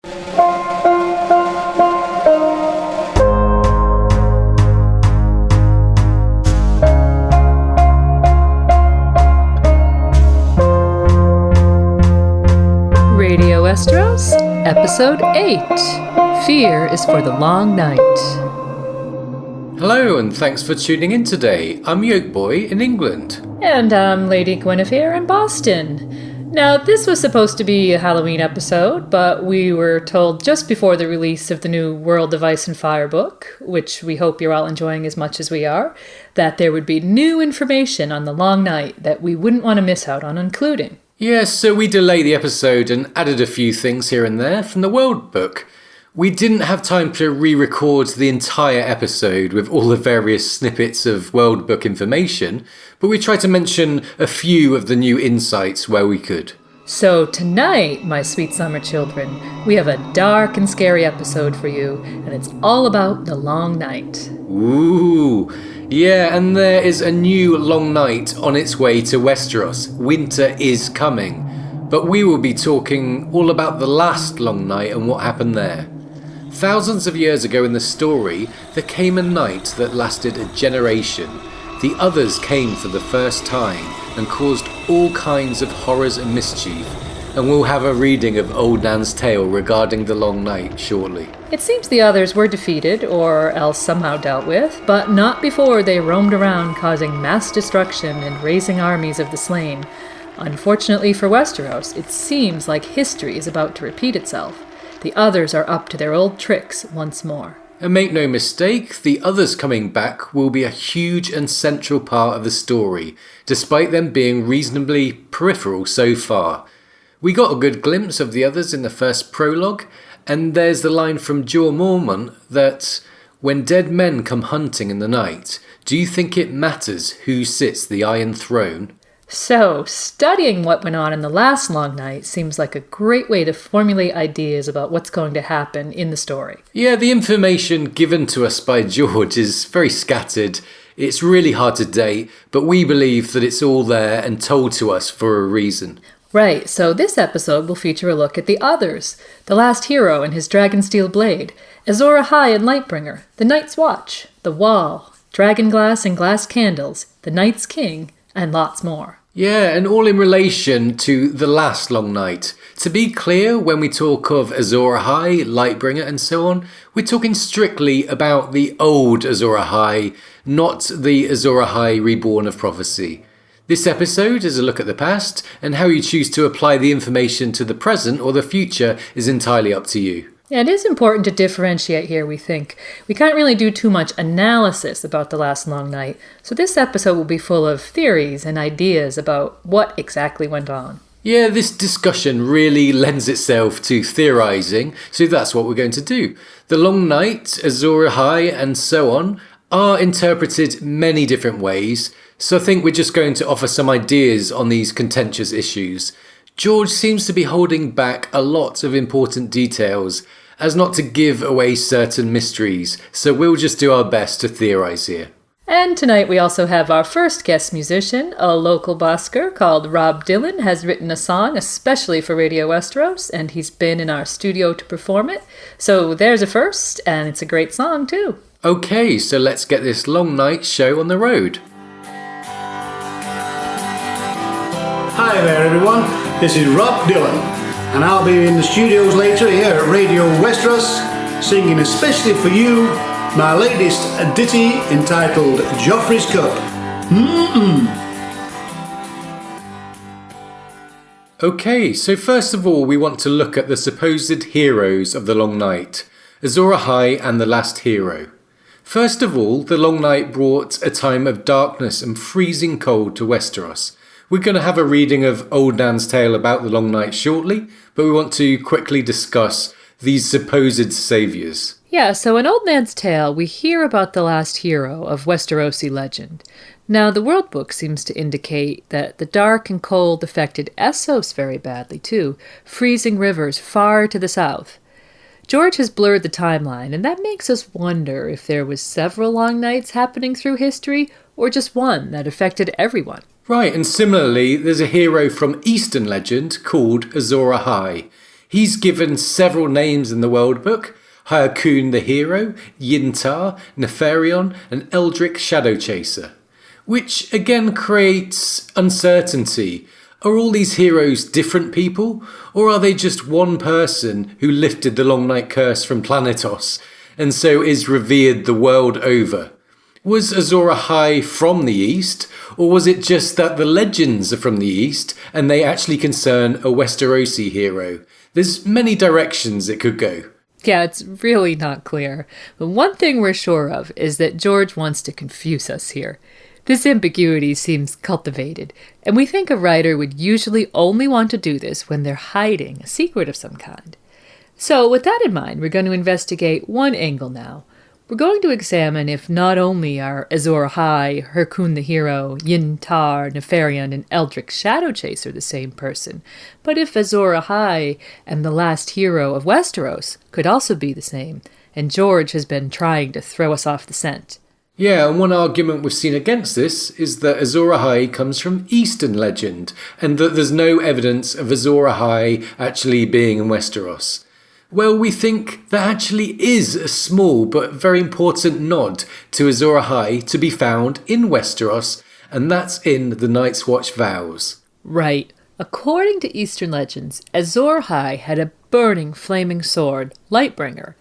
Radio Westeros, Episode 8. Fear is for the Long Night. Hello and thanks for tuning in today. I'm Yolkboy in England. And I'm Lady Guinevere in Boston. Now, this was supposed to be a Halloween episode, but we were told just before the release of the new World of Ice and Fire book, which we hope you're all enjoying as much as we are, that there would be new information on the Long Night that we wouldn't want to miss out on including. Yes, so we delayed the episode and added a few things here and there from the World book. We didn't have time to re-record the entire episode with all the various snippets of World book information, but we tried to mention a few of the new insights where we could. So tonight, my sweet summer children, we have a dark and scary episode for you, and it's all about the Long Night. Ooh, yeah, and there is a new Long Night on its way to Westeros. Winter is coming. But we will be talking all about the last Long Night and what happened there. Thousands of years ago in the story, there came a night that lasted a generation. The others came for the first time and caused all kinds of horrors and mischief. And we'll have a reading of Old Nan's tale regarding the Long Night shortly. It seems the others were defeated, or else somehow dealt with, but not before they roamed around causing mass destruction and raising armies of the slain. Unfortunately for Westeros, it seems like history is about to repeat itself. The others are up to their old tricks once more. And make no mistake, the others coming back will be a huge and central part of the story, despite them being reasonably peripheral so far. We got a good glimpse of the others in the first prologue, and there's the line from Jorah Mormont that, "When dead men come hunting in the night, do you think it matters who sits the Iron Throne?" So, studying what went on in the last Long Night seems like a great way to formulate ideas about what's going to happen in the story. Yeah, the information given to us by George is very scattered. It's really hard to date, but we believe that it's all there and told to us for a reason. Right, so this episode will feature a look at the others. The last hero and his dragonsteel blade, Azor Ahai and Lightbringer, the Night's Watch, the Wall, dragonglass and glass candles, the Night's King, and lots more. Yeah, and all in relation to the last Long Night. To be clear, when we talk of Azor Ahai, Lightbringer and so on, we're talking strictly about the old Azor Ahai, not the Azor Ahai reborn of prophecy. This episode is a look at the past, and how you choose to apply the information to the present or the future is entirely up to you. Yeah, it is important to differentiate here, we think. We can't really do too much analysis about the last Long Night, so this episode will be full of theories and ideas about what exactly went on. Yeah, this discussion really lends itself to theorising, so that's what we're going to do. The Long Night, Azor Ahai, and so on are interpreted many different ways, so I think we're just going to offer some ideas on these contentious issues. George seems to be holding back a lot of important details, as not to give away certain mysteries, so we'll just do our best to theorise here. And tonight we also have our first guest musician, a local busker called Robb Dylan, has written a song especially for Radio Westeros, and he's been in our studio to perform it. So there's a first, and it's a great song too. Okay, so let's get this Long Night show on the road. Hi there everyone, this is Robb Dylan, and I'll be in the studios later here at Radio Westeros, singing especially for you my latest ditty entitled Joffrey's Cup. Okay, so first of all we want to look at the supposed heroes of the Long Night, Azor Ahai and the last hero. First of all, the Long Night brought a time of darkness and freezing cold to Westeros. We're going to have a reading of Old Nan's tale about the Long Night shortly, but we want to quickly discuss these supposed saviours. Yeah, so in Old Nan's Tale, we hear about the last hero of Westerosi legend. Now, the World Book seems to indicate that the dark and cold affected Essos very badly, too, freezing rivers far to the south. George has blurred the timeline, and that makes us wonder if there was several long nights happening through history, or just one that affected everyone. Right, and similarly, there's a hero from Eastern legend called Azor Ahai. He's given several names in the World Book: Hyakun the Hero, Yintar, Nefarion, and Eldrick Shadow Chaser, which again creates uncertainty. Are all these heroes different people, or are they just one person who lifted the Long Night curse from Planetos, and so is revered the world over? Was Azor Ahai from the East, or was it just that the legends are from the East, and they actually concern a Westerosi hero? There's many directions it could go. Yeah, it's really not clear. But one thing we're sure of is that George wants to confuse us here. This ambiguity seems cultivated, and we think a writer would usually only want to do this when they're hiding a secret of some kind. So, with that in mind, we're going to investigate one angle now. We're going to examine if not only are Azor Ahai, Hyakun the Hero, Yintar, Nefarion, and Eldrick Shadow Chaser the same person, but if Azor Ahai and the last hero of Westeros could also be the same, and George has been trying to throw us off the scent. Yeah, and one argument we've seen against this is that Azor Ahai comes from Eastern legend, and that there's no evidence of Azor Ahai actually being in Westeros. Well, we think there actually is a small but very important nod to Azor Ahai to be found in Westeros, and that's in the Night's Watch vows. Right. According to Eastern legends, Azor Ahai had a burning flaming sword, Lightbringer,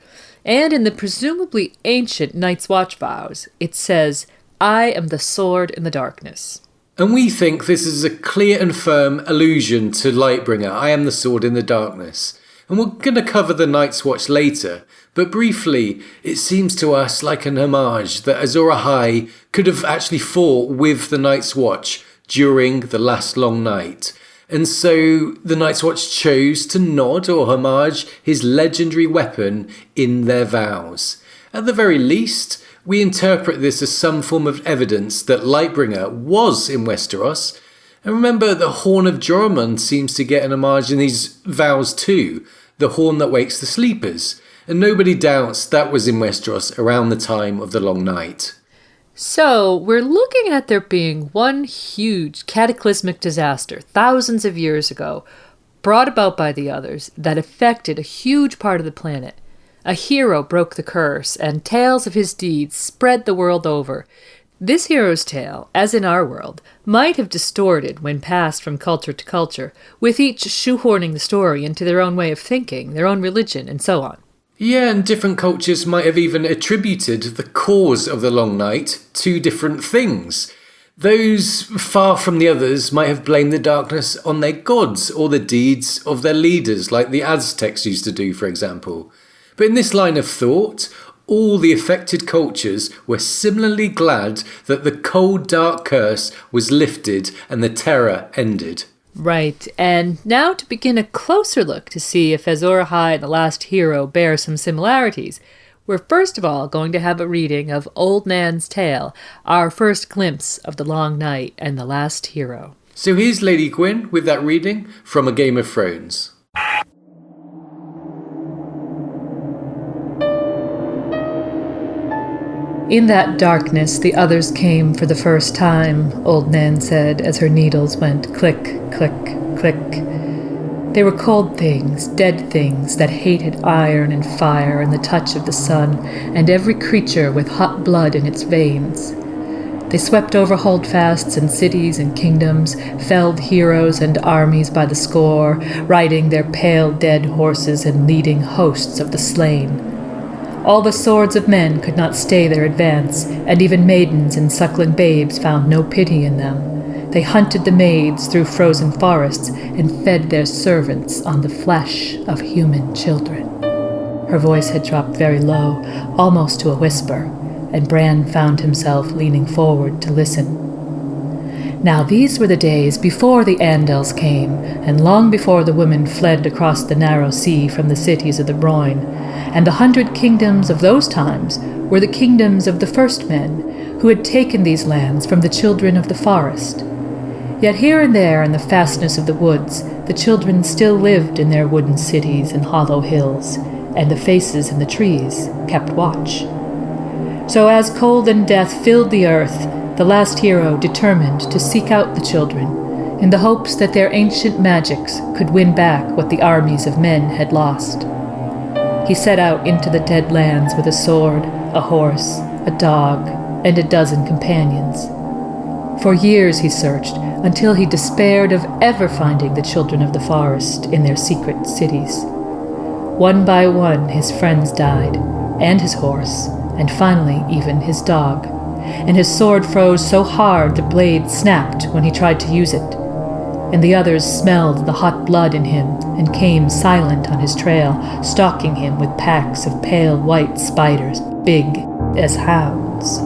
and in the presumably ancient Night's Watch vows, it says, "I am the sword in the darkness." And we think this is a clear and firm allusion to Lightbringer, I am the sword in the darkness. And we're going to cover the Night's Watch later, but briefly, it seems to us like an homage that Azor Ahai could have actually fought with the Night's Watch during the last long night. And so the Night's Watch chose to nod or homage his legendary weapon in their vows. At the very least, we interpret this as some form of evidence that Lightbringer was in Westeros. And remember, the Horn of Joramun seems to get an homage in these vows too, the horn that wakes the sleepers. And nobody doubts that was in Westeros around the time of the Long Night. So, we're looking at there being one huge cataclysmic disaster thousands of years ago, brought about by the others, that affected a huge part of the planet. A hero broke the curse, and tales of his deeds spread the world over. This hero's tale, as in our world, might have distorted when passed from culture to culture, with each shoehorning the story into their own way of thinking, their own religion, and so on. Yeah, and different cultures might have even attributed the cause of the Long Night to different things. Those far from the others might have blamed the darkness on their gods or the deeds of their leaders, like the Aztecs used to do, for example. But in this line of thought, all the affected cultures were similarly glad that the cold, dark curse was lifted and the terror ended. Right, and now to begin a closer look to see if Azor Ahai and the Last Hero bear some similarities, we're first of all going to have a reading of Old Nan's Tale, our first glimpse of the Long Night and the Last Hero. So here's Lady Gwyn with that reading from A Game of Thrones. In that darkness the others came for the first time, Old Nan said as her needles went click, click, click. They were cold things, dead things that hated iron and fire and the touch of the sun, and every creature with hot blood in its veins. They swept over holdfasts and cities and kingdoms, felled heroes and armies by the score, riding their pale dead horses and leading hosts of the slain. All the swords of men could not stay their advance, and even maidens and suckling babes found no pity in them. They hunted the maids through frozen forests and fed their servants on the flesh of human children. Her voice had dropped very low, almost to a whisper, and Bran found himself leaning forward to listen. Now these were the days before the Andals came, and long before the women fled across the narrow sea from the cities of the Rhoyne, and 100 kingdoms of those times were the kingdoms of the first men, who had taken these lands from the children of the forest. Yet here and there in the fastness of the woods, the children still lived in their wooden cities and hollow hills, and the faces in the trees kept watch. So as cold and death filled the earth, the last hero determined to seek out the children. in the hopes that their ancient magics could win back what the armies of men had lost. He set out into the dead lands with a sword, a horse, a dog, and a dozen companions. For years he searched, until he despaired of ever finding the children of the forest in their secret cities. One by one his friends died, and his horse, and finally even his dog, and his sword froze so hard the blade snapped when he tried to use it, and the others smelled the hot blood in him and came silent on his trail, stalking him with packs of pale white spiders, big as hounds.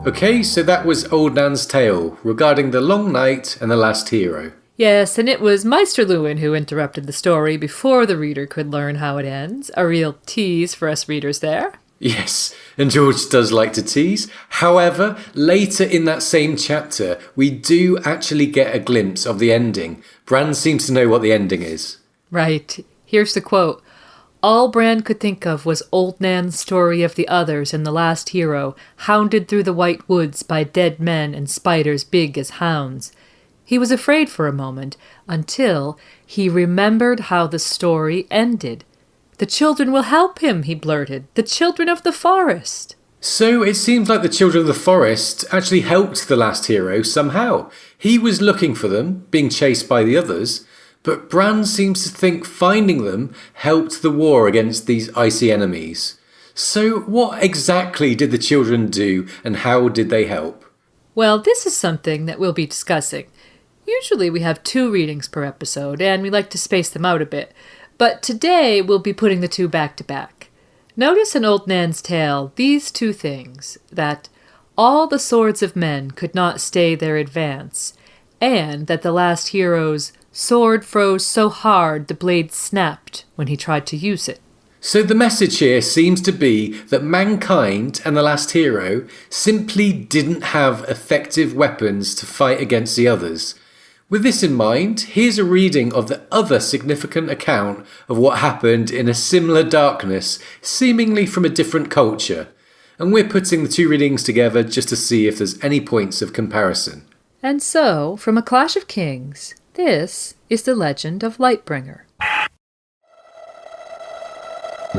Okay, so that was Old Nan's tale regarding the long night and the last hero. Yes, and it was Meister Lewin who interrupted the story before the reader could learn how it ends. A real tease for us readers there. Yes, and George does like to tease. However, later in that same chapter, we do actually get a glimpse of the ending. Bran seems to know what the ending is. Right. Here's the quote. All Bran could think of was Old Nan's story of the others and the last hero, hounded through the white woods by dead men and spiders big as hounds. He was afraid for a moment, until he remembered how the story ended. The children will help him, he blurted. The children of the forest. So it seems like the children of the forest actually helped the last hero somehow. He was looking for them, being chased by the others, but Bran seems to think finding them helped the war against these icy enemies. So what exactly did the children do, and how did they help? Well, this is something that we'll be discussing. Usually we have 2 readings per episode, and we like to space them out a bit. But today we'll be putting the 2 back to back. Notice in Old Nan's tale these 2 things, that all the swords of men could not stay their advance, and that the last hero's sword froze so hard the blade snapped when he tried to use it. So the message here seems to be that mankind and the last hero simply didn't have effective weapons to fight against the others. With this in mind, here's a reading of the other significant account of what happened in a similar darkness, seemingly from a different culture. And we're putting the 2 readings together just to see if there's any points of comparison. And so, from A Clash of Kings, this is the legend of Lightbringer.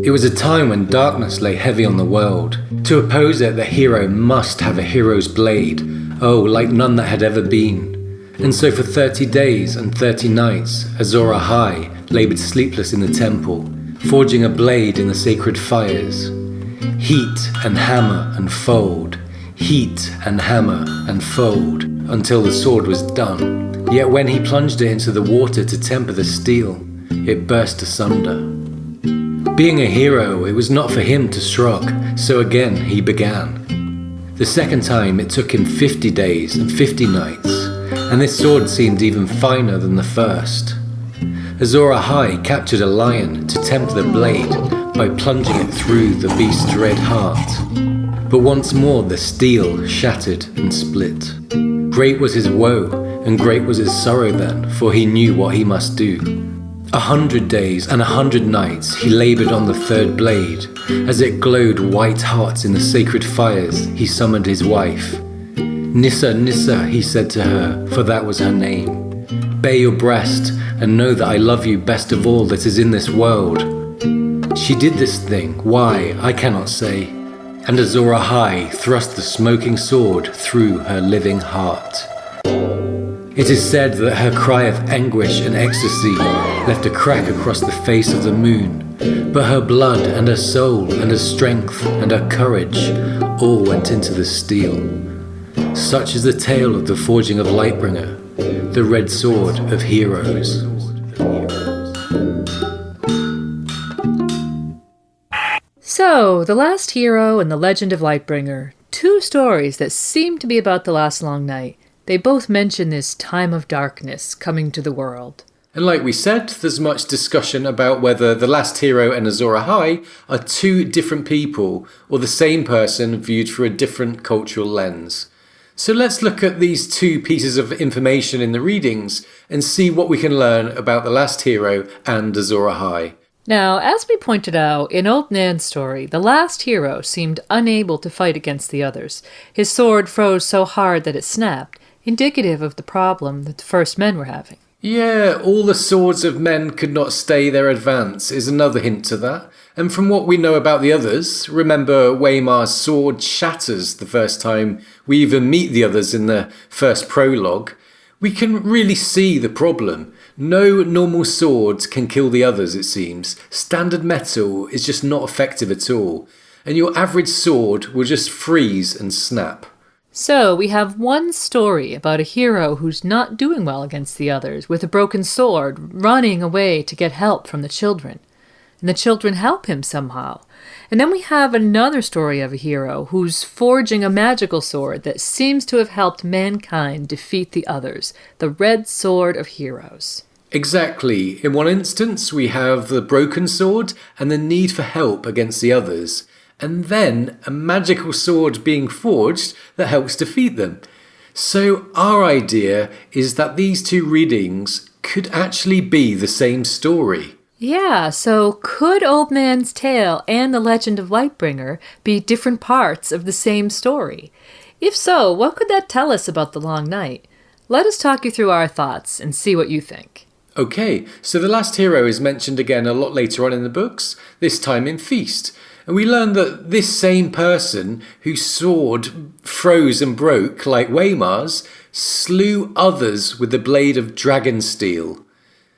It was a time when darkness lay heavy on the world. To oppose it, the hero must have a hero's blade, like none that had ever been. And so for 30 days and 30 nights, Azor Ahai laboured sleepless in the temple, forging a blade in the sacred fires. Heat and hammer and fold, heat and hammer and fold, until the sword was done. Yet when he plunged it into the water to temper the steel, it burst asunder. Being a hero, it was not for him to shrug, so again he began. The second time it took him 50 days and 50 nights, and this sword seemed even finer than the first. Azor Ahai captured a lion to tempt the blade by plunging it through the beast's red heart. But once more the steel shattered and split. Great was his woe, and great was his sorrow then, for he knew what he must do. 100 days and 100 nights he laboured on the third blade. As it glowed white hot in the sacred fires, he summoned his wife. Nissa, Nissa, he said to her, for that was her name. Bare your breast, and know that I love you best of all that is in this world. She did this thing, why, I cannot say. And Azor Ahai thrust the smoking sword through her living heart. It is said that her cry of anguish and ecstasy left a crack across the face of the moon, but her blood and her soul and her strength and her courage all went into the steel. Such is the tale of the forging of Lightbringer, the red sword of heroes. So, The Last Hero and The Legend of Lightbringer, 2 stories that seem to be about the last long night. They both mention this time of darkness coming to the world. And like we said, there's much discussion about whether the last hero and Azor Ahai are 2 different people, or the same person viewed through a different cultural lens. So let's look at these 2 pieces of information in the readings and see what we can learn about the last hero and Azor Ahai. Now, as we pointed out, in Old Nan's story, the last hero seemed unable to fight against the others. His sword froze so hard that it snapped, indicative of the problem that the first men were having. Yeah, all the swords of men could not stay their advance is another hint to that. And from what we know about the others, remember Waymar's sword shatters the first time we even meet the others in the first prologue. We can really see the problem. No normal sword can kill the others, it seems. Standard metal is just not effective at all. And your average sword will just freeze and snap. So, we have one story about a hero who's not doing well against the others, with a broken sword, running away to get help from the children. And the children help him somehow. And then we have another story of a hero who's forging a magical sword that seems to have helped mankind defeat the others, the Red Sword of Heroes. Exactly. In one instance, we have the broken sword and the need for help against the others. And then a magical sword being forged that helps defeat them. So our idea is that these two readings could actually be the same story. Yeah, so could Old Nan's Tale and the Legend of Lightbringer be different parts of the same story? If so, what could that tell us about the Long Night? Let us talk you through our thoughts and see what you think. Okay, so the last hero is mentioned again a lot later on in the books, this time in Feast. And we learn that this same person whose sword froze and broke like Waymar's slew others with the blade of dragon steel.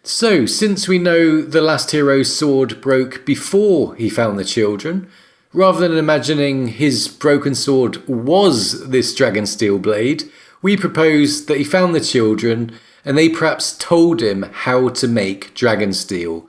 So, since we know the last hero's sword broke before he found the children, rather than imagining his broken sword was this dragon steel blade, we propose that he found the children and they perhaps told him how to make dragon steel.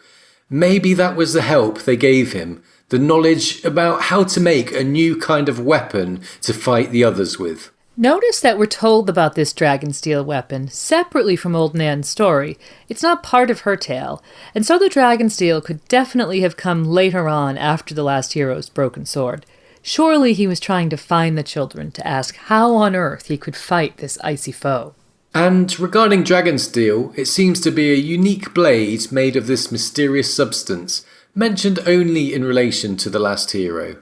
Maybe that was the help they gave him, the knowledge about how to make a new kind of weapon to fight the others with. Notice that we're told about this dragon steel weapon separately from Old Nan's story. It's not part of her tale, and so the dragon steel could definitely have come later on after the last hero's broken sword. Surely he was trying to find the children to ask how on earth he could fight this icy foe. And regarding dragon steel, it seems to be a unique blade made of this mysterious substance, mentioned only in relation to the last hero.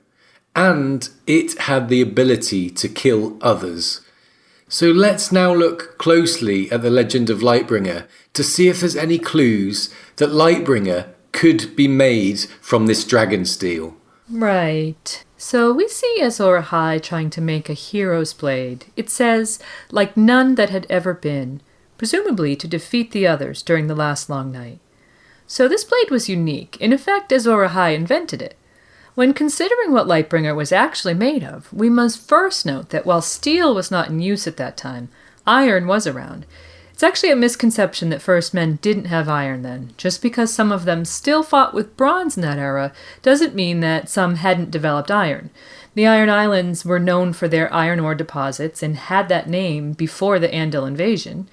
And it had the ability to kill others. So let's now look closely at the legend of Lightbringer to see if there's any clues that Lightbringer could be made from this dragon steel. Right. So we see Azor Ahai trying to make a hero's blade. It says, like none that had ever been, presumably to defeat the others during the last long night. So this blade was unique. In effect, Azor Ahai invented it. When considering what Lightbringer was actually made of, we must first note that while steel was not in use at that time, iron was around. It's actually a misconception that first men didn't have iron then. Just because some of them still fought with bronze in that era doesn't mean that some hadn't developed iron. The Iron Islands were known for their iron ore deposits and had that name before the Andal invasion.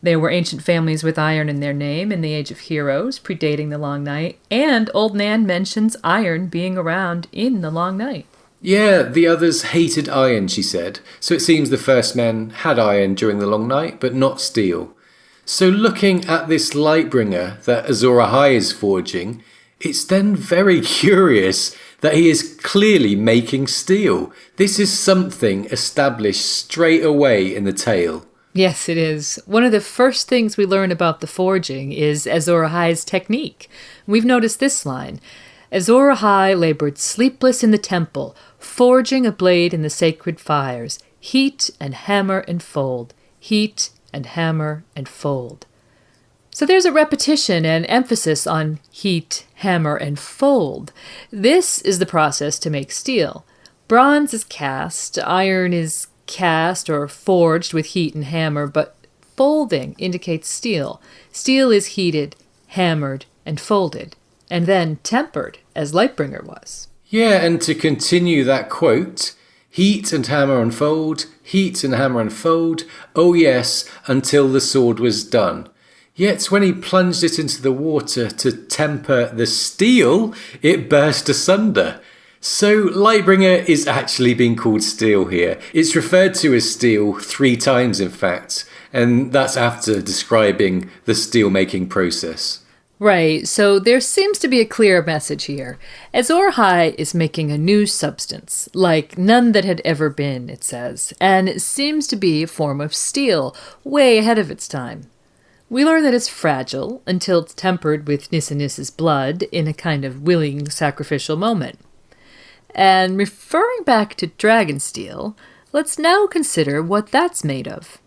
There were ancient families with iron in their name in the Age of Heroes, predating the Long Night, and Old Nan mentions iron being around in the Long Night. Yeah, the others hated iron, she said, so it seems the first men had iron during the Long Night, but not steel. So looking at this Lightbringer that Azor Ahai is forging, it's then very curious that he is clearly making steel. This is something established straight away in the tale. Yes, it is. One of the first things we learn about the forging is Azor Ahai's technique. We've noticed this line. Azor Ahai labored sleepless in the temple, forging a blade in the sacred fires, heat and hammer and fold, heat and hammer and fold. So there's a repetition and emphasis on heat, hammer, and fold. This is the process to make steel. Bronze is cast, iron is cast or forged with heat and hammer, but folding indicates steel. Steel is heated, hammered, and folded, and then tempered, as Lightbringer was. Yeah, and to continue that quote, heat and hammer and fold, heat and hammer and fold, oh yes, until the sword was done. Yet when he plunged it into the water to temper the steel, it burst asunder. So Lightbringer is actually being called steel here. It's referred to as steel 3 times in fact, and that's after describing the steel making process. Right, so there seems to be a clear message here. Azor Ahai is making a new substance, like none that had ever been, it says, and it seems to be a form of steel, way ahead of its time. We learn that it's fragile until it's tempered with Nissa's blood in a kind of willing sacrificial moment. And referring back to dragon steel, let's now consider what that's made of.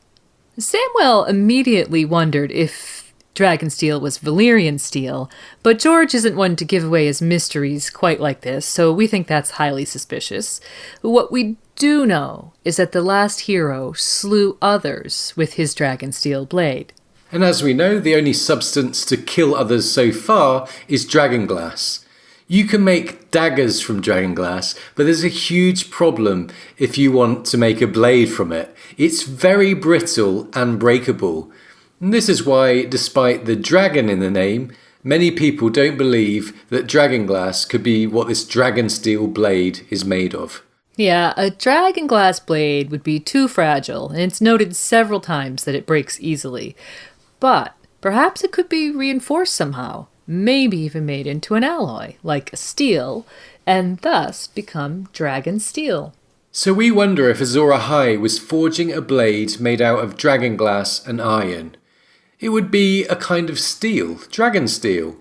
Samwell immediately wondered if dragon steel was Valyrian steel, but George isn't one to give away his mysteries quite like this, so we think that's highly suspicious. What we do know is that the last hero slew others with his dragon steel blade. And as we know, the only substance to kill others so far is dragonglass. You can make daggers from dragonglass, but there's a huge problem if you want to make a blade from it. It's very brittle and breakable. And this is why, despite the dragon in the name, many people don't believe that dragonglass could be what this dragon steel blade is made of. Yeah, a dragonglass blade would be too fragile, and it's noted several times that it breaks easily. But perhaps it could be reinforced somehow, maybe even made into an alloy, like a steel, and thus become dragon steel. So we wonder if Azor Ahai was forging a blade made out of dragonglass and iron. It would be a kind of steel, dragon steel.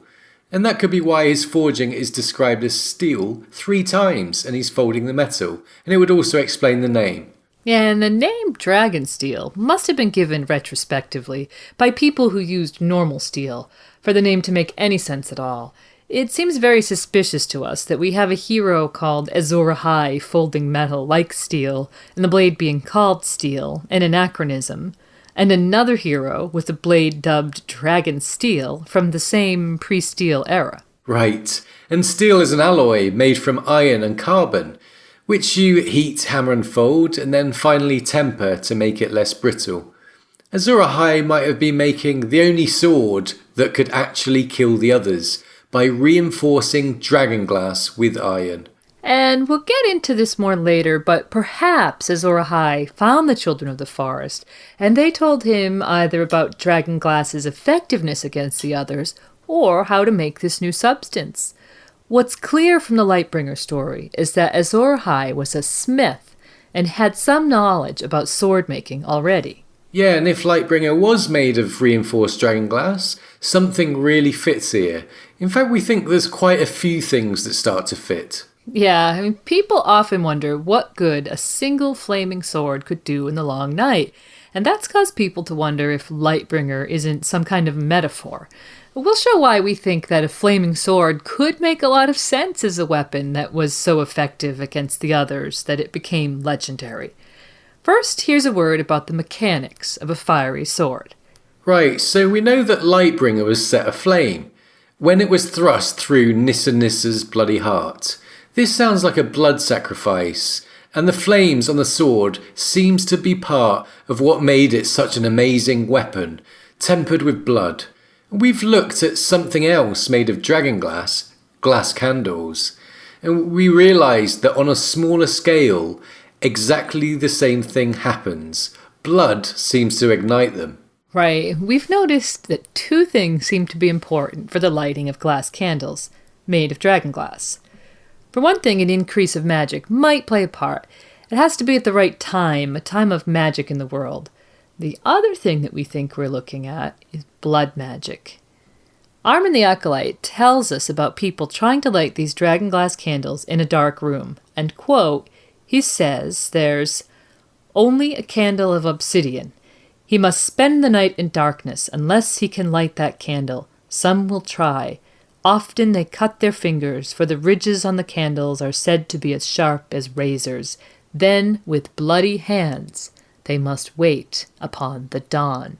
And that could be why his forging is described as steel 3 times and he's folding the metal. And it would also explain the name. Yeah, and the name dragon steel must have been given retrospectively by people who used normal steel for the name to make any sense at all. It seems very suspicious to us that we have a hero called Azor Ahai folding metal like steel, and the blade being called steel, an anachronism, and another hero with a blade dubbed Dragon Steel from the same pre-steel era. Right, and steel is an alloy made from iron and carbon, which you heat, hammer and fold, and then finally temper to make it less brittle. Azor Ahai might have been making the only sword that could actually kill the others by reinforcing dragonglass with iron. And we'll get into this more later, but perhaps Azor Ahai found the Children of the Forest, and they told him either about dragonglass's effectiveness against the others, or how to make this new substance. What's clear from the Lightbringer story is that Azor Ahai was a smith, and had some knowledge about sword making already. Yeah, and if Lightbringer was made of reinforced dragonglass, something really fits here. In fact, we think there's quite a few things that start to fit. Yeah, people often wonder what good a single flaming sword could do in the long night, and that's caused people to wonder if Lightbringer isn't some kind of metaphor. We'll show why we think that a flaming sword could make a lot of sense as a weapon that was so effective against the others that it became legendary. First, here's a word about the mechanics of a fiery sword. Right, so we know that Lightbringer was set aflame when it was thrust through Nissa's bloody heart. This sounds like a blood sacrifice, and the flames on the sword seems to be part of what made it such an amazing weapon, tempered with blood. We've looked at something else made of dragonglass, glass candles, and we realised that on a smaller scale, exactly the same thing happens. Blood seems to ignite them. Right, we've noticed that 2 things seem to be important for the lighting of glass candles, made of dragonglass. For one thing, an increase of magic might play a part. It has to be at the right time, a time of magic in the world. The other thing that we think we're looking at is blood magic. Armin the Acolyte tells us about people trying to light these dragonglass candles in a dark room, and quote, he says there's only a candle of obsidian. He must spend the night in darkness unless he can light that candle. Some will try. Often they cut their fingers, for the ridges on the candles are said to be as sharp as razors. Then, with bloody hands, they must wait upon the dawn.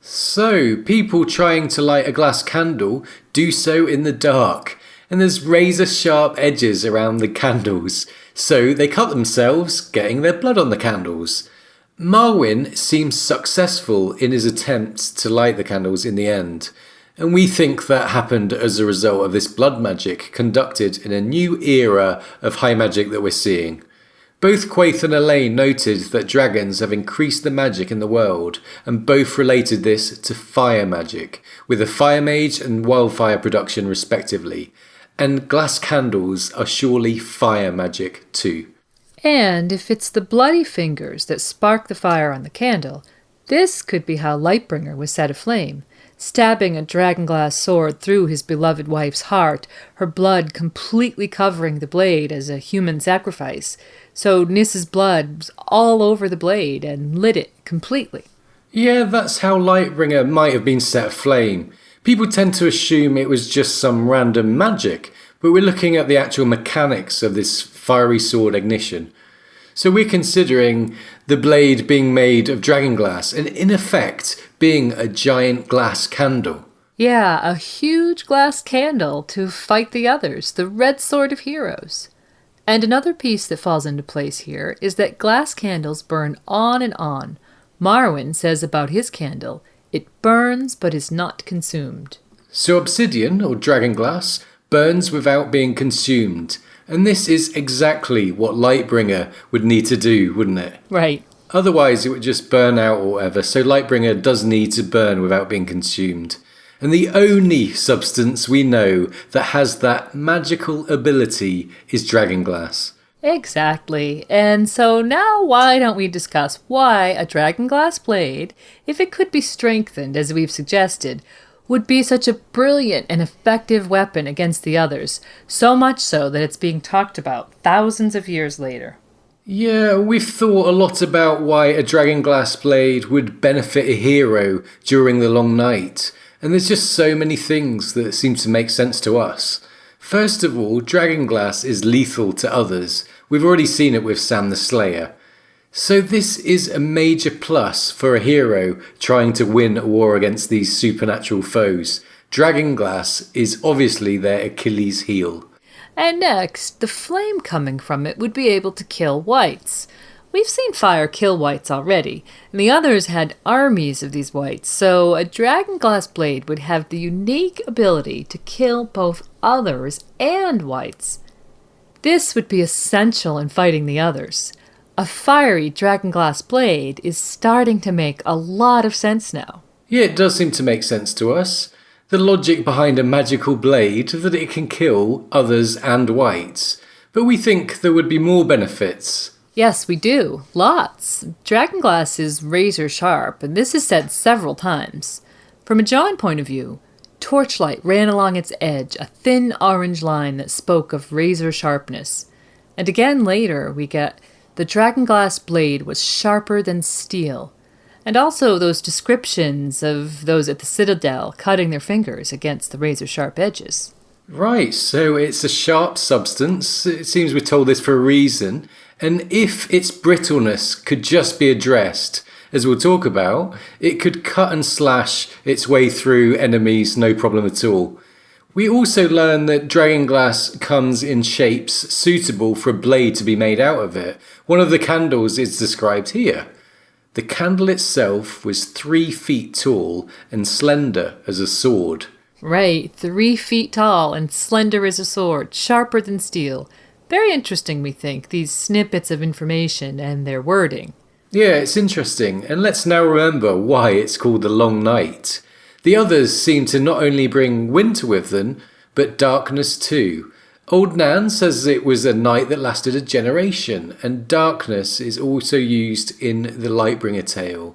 So, people trying to light a glass candle do so in the dark, and there's razor-sharp edges around the candles, so they cut themselves, getting their blood on the candles. Marwyn seems successful in his attempts to light the candles in the end, and we think that happened as a result of this blood magic conducted in a new era of high magic that we're seeing. Both Quaithe and Elaine noted that dragons have increased the magic in the world, and both related this to fire magic, with a fire mage and wildfire production respectively. And glass candles are surely fire magic too. And if it's the bloody fingers that spark the fire on the candle, this could be how Lightbringer was set aflame, stabbing a dragonglass sword through his beloved wife's heart, her blood completely covering the blade as a human sacrifice, so Nissa's blood was all over the blade and lit it completely. Yeah, that's how Lightbringer might have been set aflame. People tend to assume it was just some random magic, but we're looking at the actual mechanics of this fiery sword ignition. So we're considering the blade being made of dragonglass and in effect being a giant glass candle. Yeah, a huge glass candle to fight the others, the red sword of heroes. And another piece that falls into place here is that glass candles burn on and on. Marwyn says about his candle, it burns but is not consumed. So obsidian, or dragonglass, burns without being consumed. And this is exactly what Lightbringer would need to do, wouldn't it? Right. Otherwise it would just burn out or whatever, so Lightbringer does need to burn without being consumed. And the only substance we know that has that magical ability is dragonglass. Exactly. And so now why don't we discuss why a dragonglass blade, if it could be strengthened as we've suggested, would be such a brilliant and effective weapon against the others, so much so that it's being talked about thousands of years later. Yeah, we've thought a lot about why a dragonglass blade would benefit a hero during the long night, and there's just so many things that seem to make sense to us. First of all, dragonglass is lethal to others. We've already seen it with Sam the Slayer. So this is a major plus for a hero trying to win a war against these supernatural foes. Dragonglass is obviously their Achilles heel. And next, the flame coming from it would be able to kill wights. We've seen fire kill wights already, and the others had armies of these wights, so a dragonglass blade would have the unique ability to kill both others and wights. This would be essential in fighting the others. A fiery dragonglass blade is starting to make a lot of sense now. Yeah, it does seem to make sense to us. The logic behind a magical blade that it can kill others and wights. But we think there would be more benefits. Yes, we do. Lots. Dragonglass is razor sharp, and this is said several times. From a Jon point of view, torchlight ran along its edge, a thin orange line that spoke of razor sharpness. And again later we get, the dragonglass blade was sharper than steel. And also those descriptions of those at the Citadel cutting their fingers against the razor-sharp edges. Right, so it's a sharp substance. It seems we're told this for a reason. And if its brittleness could just be addressed, as we'll talk about, it could cut and slash its way through enemies no problem at all. We also learn that dragonglass comes in shapes suitable for a blade to be made out of it. One of the candles is described here. The candle itself was 3 feet tall and slender as a sword. Right, 3 feet tall and slender as a sword, sharper than steel. Very interesting, we think, these snippets of information and their wording. Yeah, it's interesting, and let's now remember why it's called the Long Night. The others seem to not only bring winter with them, but darkness too. Old Nan says it was a night that lasted a generation, and darkness is also used in the Lightbringer tale.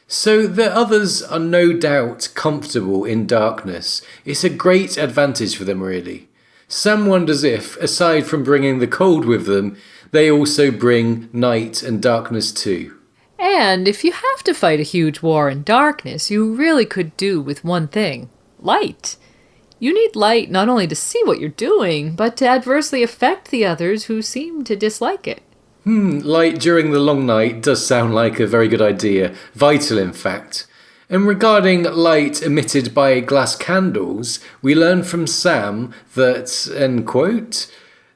So the others are no doubt comfortable in darkness. It's a great advantage for them, really. Sam wonders if, aside from bringing the cold with them, they also bring night and darkness too. And if you have to fight a huge war in darkness, you really could do with one thing: light. You need light not only to see what you're doing, but to adversely affect the others who seem to dislike it. Light during the long night does sound like a very good idea. Vital, in fact. And regarding light emitted by glass candles, we learn from Sam that, end quote,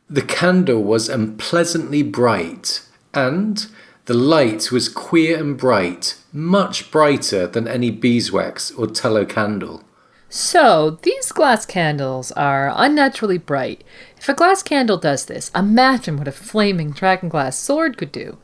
the candle was unpleasantly bright, and the light was queer and bright, much brighter than any beeswax or tallow candle. So, these glass candles are unnaturally bright. If a glass candle does this, imagine what a flaming dragonglass sword could do.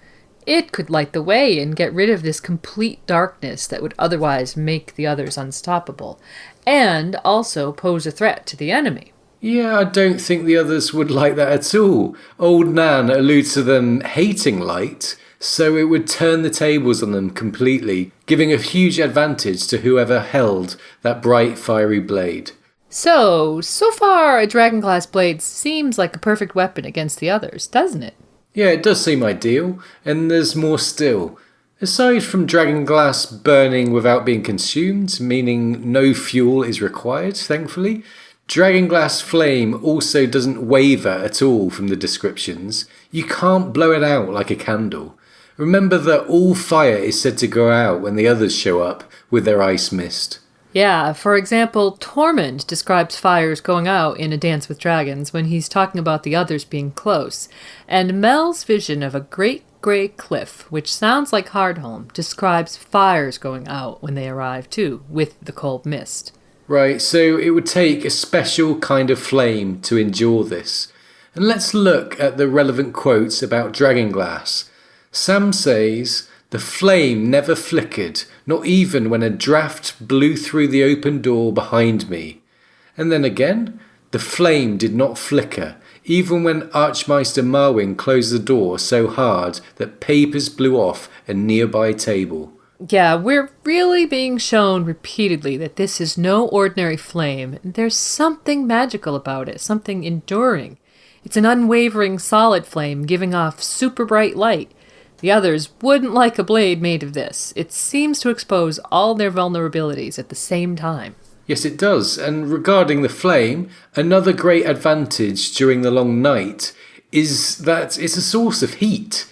It could light the way and get rid of this complete darkness that would otherwise make the others unstoppable, and also pose a threat to the enemy. Yeah, I don't think the others would like that at all. Old Nan alludes to them hating light, so it would turn the tables on them completely, giving a huge advantage to whoever held that bright fiery blade. So far a dragonglass blade seems like a perfect weapon against the others, doesn't it? Yeah, it does seem ideal, and there's more still. Aside from dragonglass burning without being consumed, meaning no fuel is required, thankfully, dragonglass flame also doesn't waver at all from the descriptions. You can't blow it out like a candle. Remember that all fire is said to go out when the others show up with their ice mist. Yeah, for example, Tormund describes fires going out in A Dance with Dragons when he's talking about the others being close, and Mel's vision of a great grey cliff, which sounds like Hardhome, describes fires going out when they arrive too, with the cold mist. Right, so it would take a special kind of flame to endure this. And let's look at the relevant quotes about dragonglass. Sam says, "The flame never flickered, not even when a draft blew through the open door behind me." And then again, "The flame did not flicker, even when Archmeister Marwyn closed the door so hard that papers blew off a nearby table." Yeah, we're really being shown repeatedly that this is no ordinary flame. There's something magical about it, something enduring. It's an unwavering solid flame giving off super bright light. The others wouldn't like a blade made of this. It seems to expose all their vulnerabilities at the same time. Yes, it does. And regarding the flame, another great advantage during the long night is that it's a source of heat.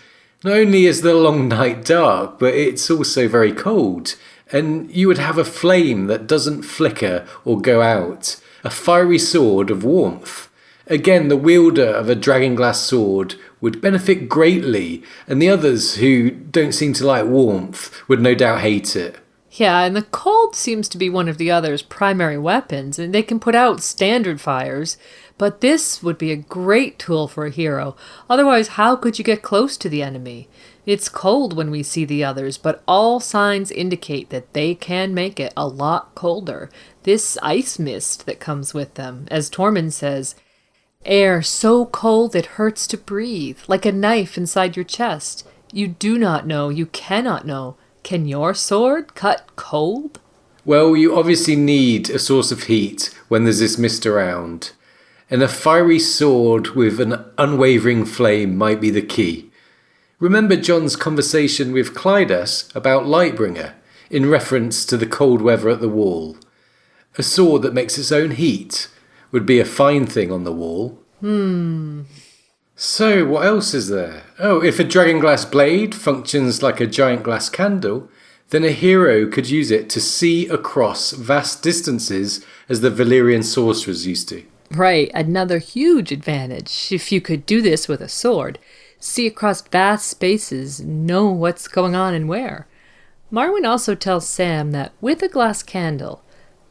Not only is the long night dark, but it's also very cold. And you would have a flame that doesn't flicker or go out. A fiery sword of warmth. Again, the wielder of a dragonglass sword would benefit greatly, and the others who don't seem to like warmth would no doubt hate it. Yeah, and the cold seems to be one of the others' primary weapons, and they can put out standard fires, but this would be a great tool for a hero. Otherwise, how could you get close to the enemy? It's cold when we see the others, but all signs indicate that they can make it a lot colder. This ice mist that comes with them, as Tormund says, "Air so cold it hurts to breathe, like a knife inside your chest. You do not know, you cannot know. Can your sword cut cold?" Well, you obviously need a source of heat when there's this mist around. And a fiery sword with an unwavering flame might be the key. Remember Jon's conversation with Clydas about Lightbringer, in reference to the cold weather at the wall. A sword that makes its own heat would be a fine thing on the wall. So, what else is there? Oh, if a dragonglass blade functions like a giant glass candle, then a hero could use it to see across vast distances as the Valyrian sorcerers used to. Right, another huge advantage. If you could do this with a sword, see across vast spaces, know what's going on and where. Marwyn also tells Sam that with a glass candle,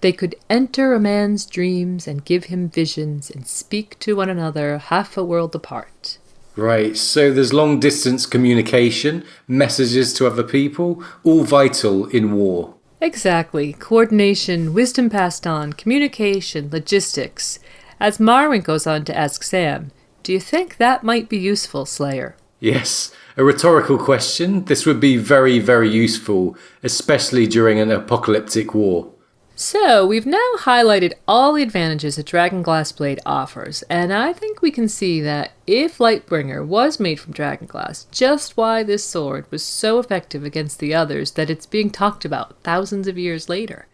they could enter a man's dreams and give him visions and speak to one another half a world apart. Right, so there's long distance communication, messages to other people, all vital in war. Exactly. Coordination, wisdom passed on, communication, logistics. As Marwyn goes on to ask Sam, "Do you think that might be useful, Slayer?" Yes, a rhetorical question. This would be very, very useful, especially during an apocalyptic war. So, we've now highlighted all the advantages a dragonglass blade offers, and I think we can see that if Lightbringer was made from dragonglass, just why this sword was so effective against the others that it's being talked about thousands of years later.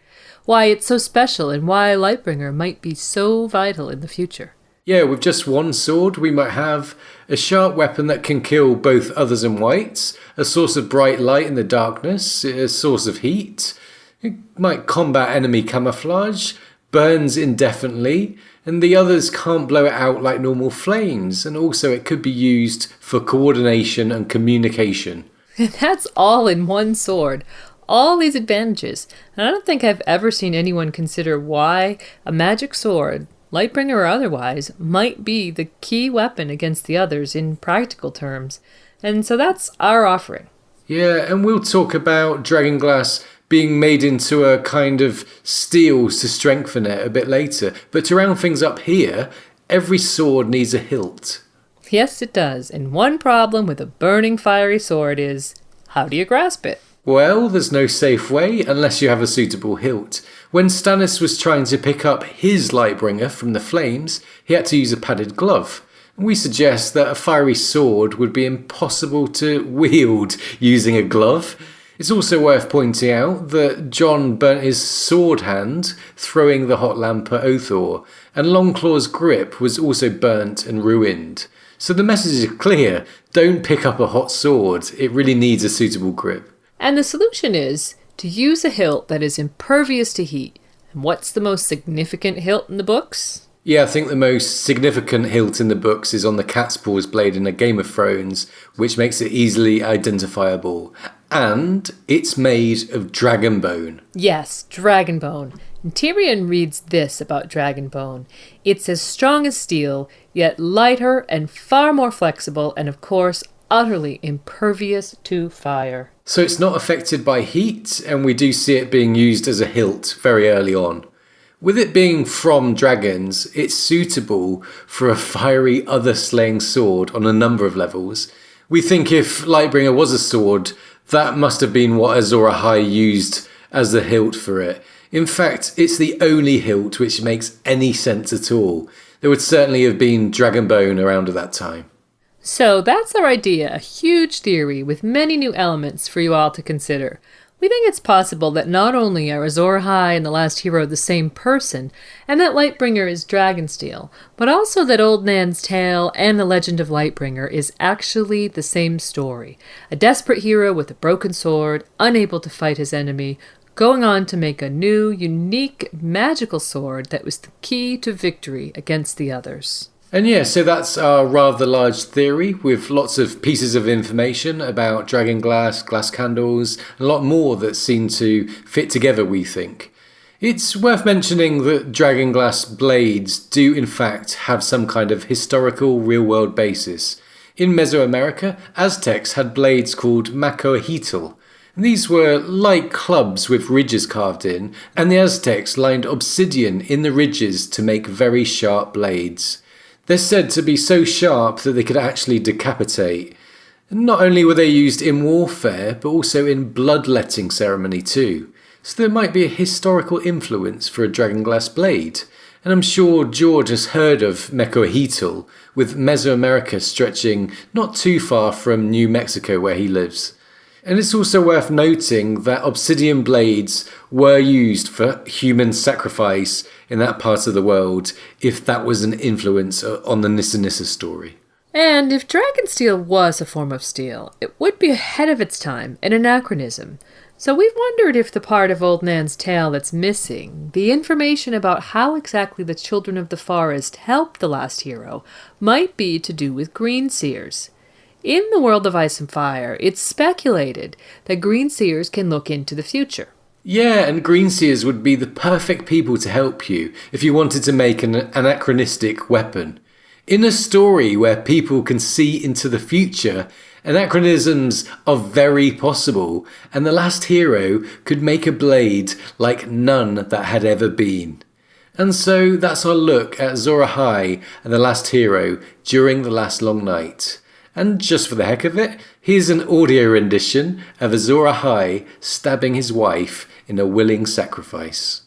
Why it's so special and why Lightbringer might be so vital in the future. Yeah, with just one sword, we might have a sharp weapon that can kill both others and whites, a source of bright light in the darkness, a source of heat. It might combat enemy camouflage, burns indefinitely, and the others can't blow it out like normal flames, and also it could be used for coordination and communication. That's all in one sword. all these advantages, and I don't think I've ever seen anyone consider why a magic sword, Lightbringer or otherwise, might be the key weapon against the others in practical terms. And so that's our offering. Yeah, and we'll talk about dragonglass being made into a kind of steel to strengthen it a bit later. But to round things up here, every sword needs a hilt. Yes, it does. And one problem with a burning fiery sword is, how do you grasp it? Well, there's no safe way unless you have a suitable hilt. When Stannis was trying to pick up his Lightbringer from the flames, he had to use a padded glove. We suggest that a fiery sword would be impossible to wield using a glove. It's also worth pointing out that Jon burnt his sword hand throwing the hot lamp at Othor, and Longclaw's grip was also burnt and ruined. So the message is clear: don't pick up a hot sword, it really needs a suitable grip. And the solution is to use a hilt that is impervious to heat. And what's the most significant hilt in the books? Yeah, I think the most significant hilt in the books is on the cat's paws blade in A Game of Thrones, which makes it easily identifiable. And it's made of dragon bone. Yes, dragon bone. And Tyrion reads this about dragon bone. It's as strong as steel, yet lighter and far more flexible, and of course, utterly impervious to fire. So it's not affected by heat, and we do see it being used as a hilt very early on. With it being from dragons, it's suitable for a fiery other-slaying sword on a number of levels. We think if Lightbringer was a sword, that must have been what Azor Ahai used as the hilt for it. In fact, it's the only hilt which makes any sense at all. There would certainly have been dragon bone around at that time. So that's our idea, a huge theory with many new elements for you all to consider. We think it's possible that not only are Azor Ahai and the Last Hero the same person, and that Lightbringer is Dragonsteel, but also that Old Nan's Tale and the Legend of Lightbringer is actually the same story. A desperate hero with a broken sword, unable to fight his enemy, going on to make a new, unique, magical sword that was the key to victory against the others. And yeah, so that's our rather large theory with lots of pieces of information about dragonglass, glass candles, and a lot more that seem to fit together, we think. It's worth mentioning that dragonglass blades do in fact have some kind of historical real-world basis. In Mesoamerica, Aztecs had blades called macohital. These were like clubs with ridges carved in, and the Aztecs lined obsidian in the ridges to make very sharp blades. They're said to be so sharp that they could actually decapitate. Not only were they used in warfare, but also in bloodletting ceremony too. So there might be a historical influence for a dragonglass blade. And I'm sure George has heard of macohital, with Mesoamerica stretching not too far from New Mexico where he lives. And it's also worth noting that obsidian blades were used for human sacrifice in that part of the world, if that was an influence on the Nissa story. And if Dragonsteel was a form of steel, it would be ahead of its time, an anachronism. So we've wondered if the part of Old Nan's Tale that's missing, the information about how exactly the Children of the Forest helped the Last Hero, might be to do with greenseers. In the world of Ice and Fire, it's speculated that greenseers can look into the future. Yeah, and greenseers would be the perfect people to help you if you wanted to make an anachronistic weapon. In a story where people can see into the future, anachronisms are very possible, and the Last Hero could make a blade like none that had ever been. And so that's our look at Azor Ahai and the Last Hero during the last long night. And just for the heck of it, here's an audio rendition of Azor Ahai stabbing his wife in a willing sacrifice.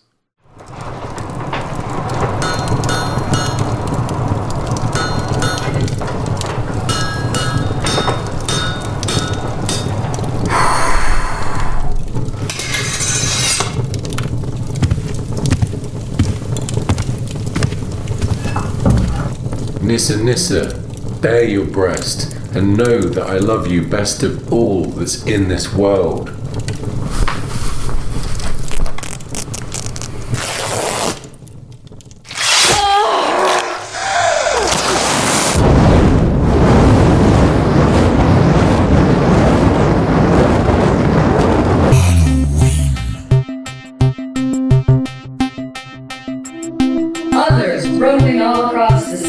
Nissa, Nissa, bare your breast, and know that I love you best of all that's in this world.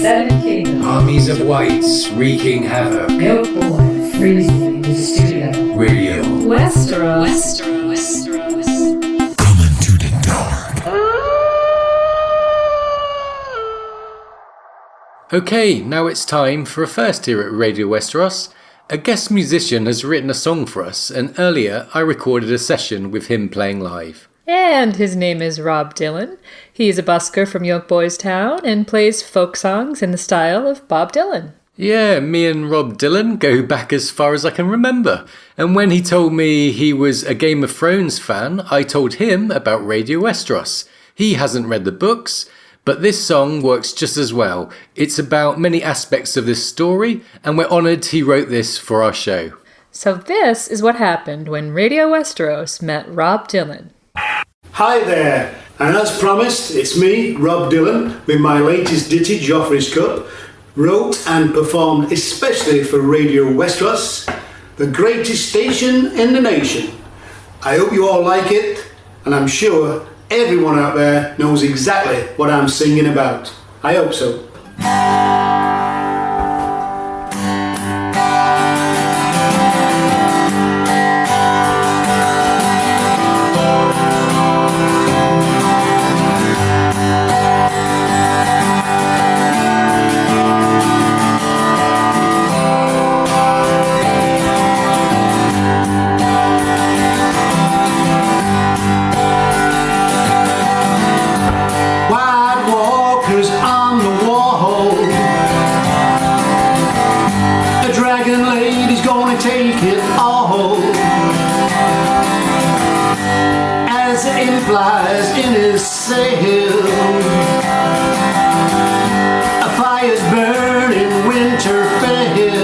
Seven Kingdoms. Armies of whites wreaking havoc. Milk Boy freezing in the studio. Radio. Westeros. Coming to the dark. Okay, now it's time for a first here at Radio Westeros. A guest musician has written a song for us, and earlier I recorded a session with him playing live. And his name is Robb Dylan. He's a busker from York Boys Town and plays folk songs in the style of Bob Dylan. Yeah, me and Robb Dylan go back as far as I can remember. And when he told me he was a Game of Thrones fan, I told him about Radio Westeros. He hasn't read the books, but this song works just as well. It's about many aspects of this story, and we're honoured he wrote this for our show. So this is what happened when Radio Westeros met Robb Dylan. Hi there, and as promised, it's me, Robb Dylan, with my latest ditty, Joffrey's Cup, wrote and performed especially for Radio Westeros, the greatest station in the nation. I hope you all like it, and I'm sure everyone out there knows exactly what I'm singing about. I hope so. Flies in his sail. A fire's burning Winterfell.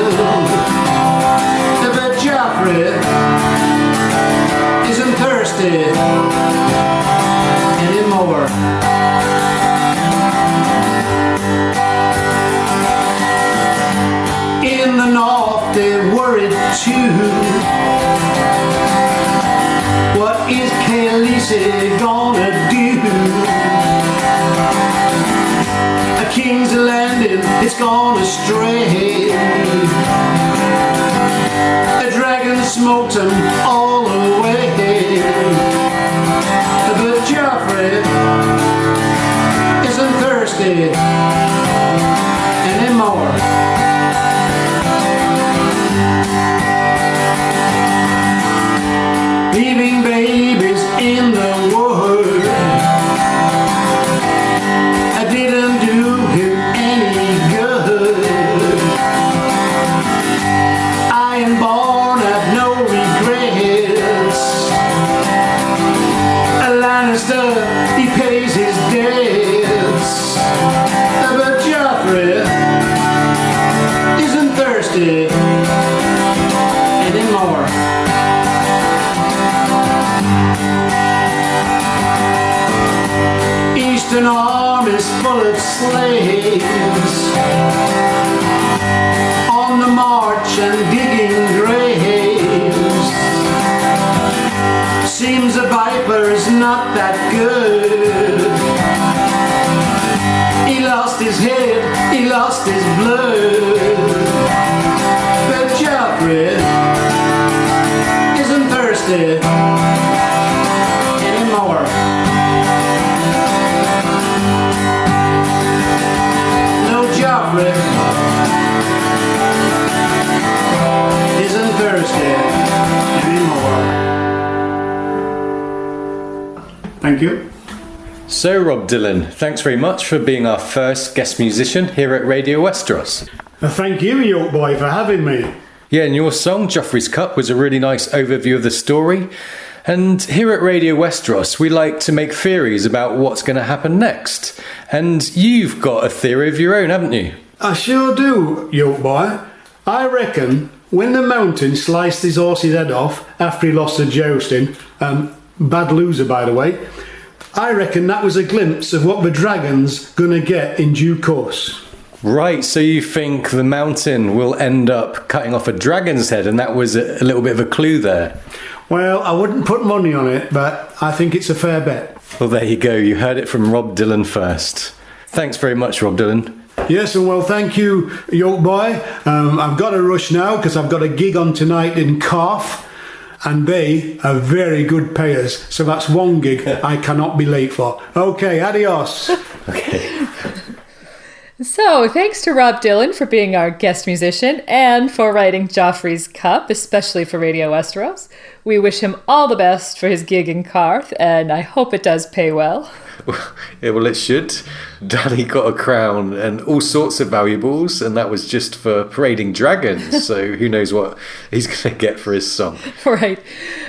But Joffrey isn't thirsty anymore. In the north they're worried too. What is Khaleesi gonna do? A king's landing, it's gone astray. A dragon smoked him all away. But Joffrey isn't thirsty anymore. Leaving babies in the wood, I didn't do him any good. Ironborn had no regrets. A Lannister, he pays his debts. But Joffrey isn't thirsty anymore. Eastern armies full of slaves, on the march and digging graves. Seems a viper's not that good. He lost his head, he lost his blood. But Joffrey isn't thirsty anymore. Joffrey isn't thirsty anymore. Thank you. So, Robb Dylan, thanks very much for being our first guest musician here at Radio Westeros. Thank you, York Boy, for having me. Yeah, and your song, Joffrey's Cup, was a really nice overview of the story. And here at Radio Westeros, we like to make theories about what's going to happen next. And you've got a theory of your own, haven't you? I sure do, York Boy. I reckon when the Mountain sliced his horse's head off after he lost the jousting, bad loser by the way, I reckon that was a glimpse of what the dragon's gonna get in due course. Right, so you think the Mountain will end up cutting off a dragon's head, and that was a little bit of a clue there. Well, I wouldn't put money on it, but I think it's a fair bet. Well, there you go. You heard it from Robb Dylan first. Thanks very much, Rob Dylan. Yes, and well, thank you, Yoke Boy. I've got to rush now because I've got a gig on tonight in Carf, and they are very good payers. So that's one gig I cannot be late for. Okay, adios. Okay. So, thanks to Rob Dylan for being our guest musician and for writing Joffrey's Cup, especially for Radio Westeros. We wish him all the best for his gig in Carth, and I hope it does pay well. Yeah, well, it should. Danny got a crown and all sorts of valuables, and that was just for parading dragons, so who knows what he's going to get for his song. Right.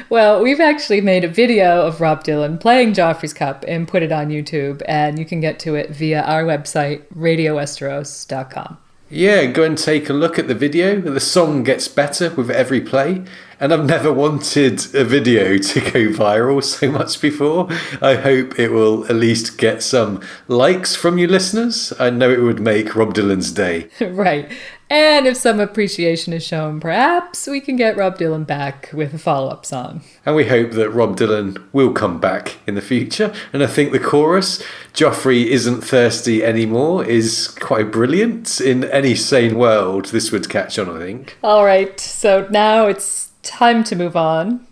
Well, we've actually made a video of Rob Dylan playing Joffrey's Cup and put it on YouTube, and you can get to it via our website, radiowesteros.com. Yeah, go and take a look at the video. The song gets better with every play, and I've never wanted a video to go viral so much before. I hope it will at least get some likes from you listeners. I know it would make Rob Dylan's day. Right. And if some appreciation is shown, perhaps we can get Rob Dylan back with a follow-up song. And we hope that Rob Dylan will come back in the future. And I think the chorus, Joffrey isn't thirsty anymore, is quite brilliant. In any sane world, this would catch on, I think. All right, so now it's time to move on.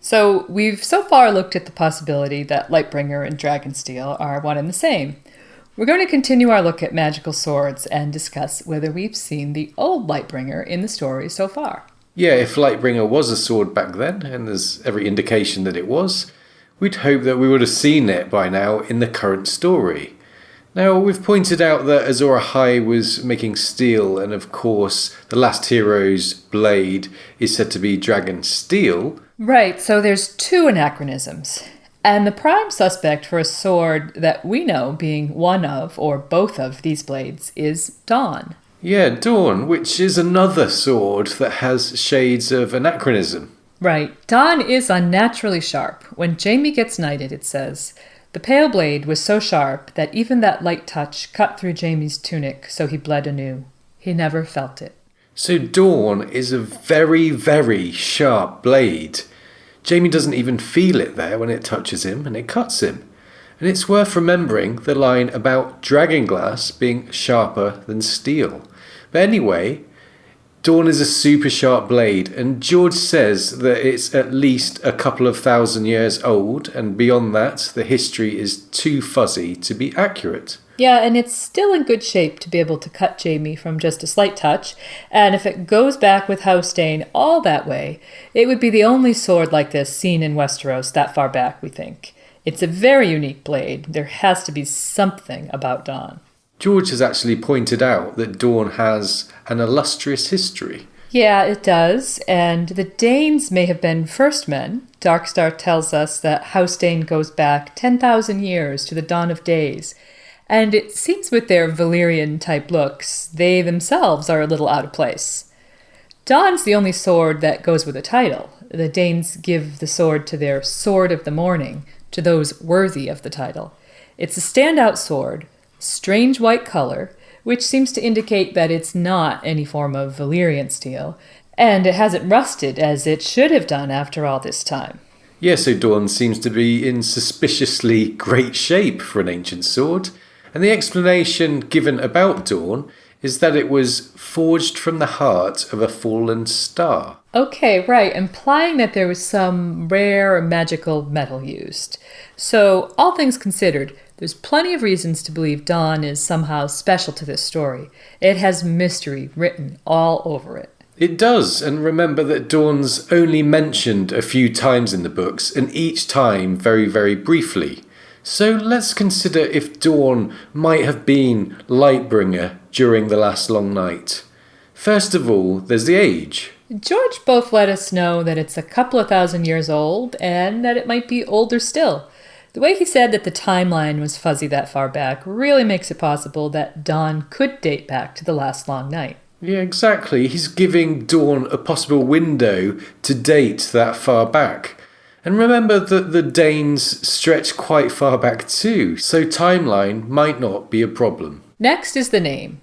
So we've so far looked at the possibility that Lightbringer and Dragonsteel are one and the same. We're going to continue our look at magical swords and discuss whether we've seen the old Lightbringer in the story so far. Yeah, if Lightbringer was a sword back then, and there's every indication that it was, we'd hope that we would have seen it by now in the current story. Now, we've pointed out that Azor Ahai was making steel, and of course, the last hero's blade is said to be dragon steel. Right, so there's two anachronisms. And the prime suspect for a sword that we know being one of or both of these blades is Dawn. Yeah, Dawn, which is another sword that has shades of anachronism. Right. Dawn is unnaturally sharp. When Jaime gets knighted, it says, "The pale blade was so sharp that even that light touch cut through Jaime's tunic so he bled anew. He never felt it." So Dawn is a very, very sharp blade. Jaime doesn't even feel it there when it touches him, and it cuts him. And it's worth remembering the line about dragonglass being sharper than steel. But anyway, Dawn is a super sharp blade, and George says that it's at least a couple of thousand years old, and beyond that, the history is too fuzzy to be accurate. Yeah, and it's still in good shape to be able to cut Jaime from just a slight touch, and if it goes back with Howstane all that way, it would be the only sword like this seen in Westeros that far back, we think. It's a very unique blade. There has to be something about Dawn. George has actually pointed out that Dawn has an illustrious history. Yeah, it does, and the Daynes may have been first men. Darkstar tells us that Howstane goes back 10,000 years to the dawn of days, and it seems with their Valyrian-type looks, they themselves are a little out of place. Dawn's the only sword that goes with a title. The Danes give the sword to their Sword of the Morning, to those worthy of the title. It's a standout sword, strange white color, which seems to indicate that it's not any form of Valyrian steel, and it hasn't rusted as it should have done after all this time. Yeah, so Dawn seems to be in suspiciously great shape for an ancient sword. And the explanation given about Dawn is that it was forged from the heart of a fallen star. Okay, right, implying that there was some rare or magical metal used. So, all things considered, there's plenty of reasons to believe Dawn is somehow special to this story. It has mystery written all over it. It does, and remember that Dawn's only mentioned a few times in the books, and each time very, very briefly. So let's consider if Dawn might have been Lightbringer during the last long night. First of all, there's the age. George both let us know that it's a couple of thousand years old and that it might be older still. The way he said that the timeline was fuzzy that far back really makes it possible that Dawn could date back to the last long night. Yeah, exactly. He's giving Dawn a possible window to date that far back. And remember that the Daynes stretch quite far back too, so timeline might not be a problem. Next is the name.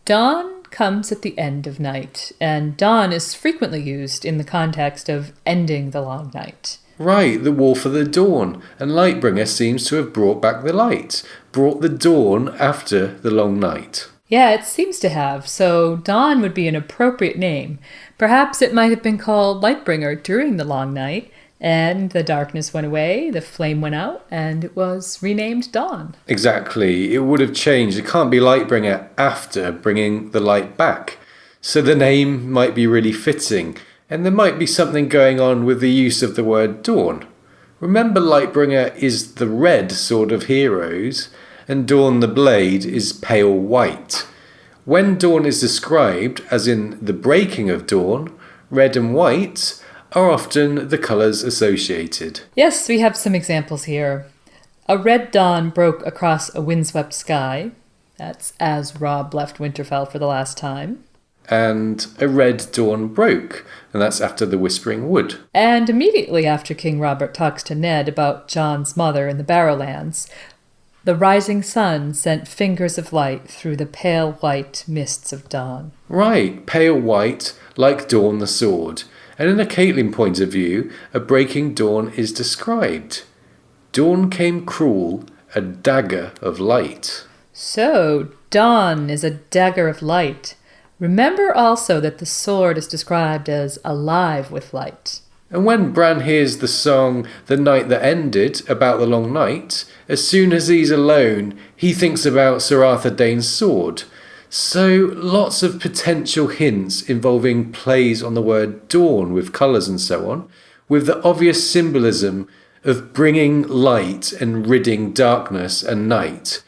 Dawn comes at the end of night, and dawn is frequently used in the context of ending the long night. Right, the War for the Dawn, and Lightbringer seems to have brought back the light, brought the dawn after the long night. Yeah, it seems to have, so Dawn would be an appropriate name. Perhaps it might have been called Lightbringer during the long night, and the darkness went away, the flame went out, and it was renamed Dawn. Exactly, it would have changed. It can't be Lightbringer after bringing the light back. So the name might be really fitting. And there might be something going on with the use of the word dawn. Remember, Lightbringer is the red sword of heroes, and Dawn the blade is pale white. When dawn is described, as in the breaking of dawn, red and white are often the colours associated. Yes, we have some examples here. A red dawn broke across a windswept sky. That's as Robb left Winterfell for the last time. And a red dawn broke, and that's after the Whispering Wood. And immediately after King Robert talks to Ned about Jon's mother in the Barrowlands, the rising sun sent fingers of light through the pale white mists of dawn. Right, pale white, like Dawn the sword. And in a Caitlin point of view, a breaking dawn is described. Dawn came cruel, a dagger of light. So, dawn is a dagger of light. Remember also that the sword is described as alive with light. And when Bran hears the song The Night That Ended about the long night, as soon as he's alone, he thinks about Sir Arthur Dayne's sword. So lots of potential hints involving plays on the word dawn with colours and so on, with the obvious symbolism of bringing light and ridding darkness and night.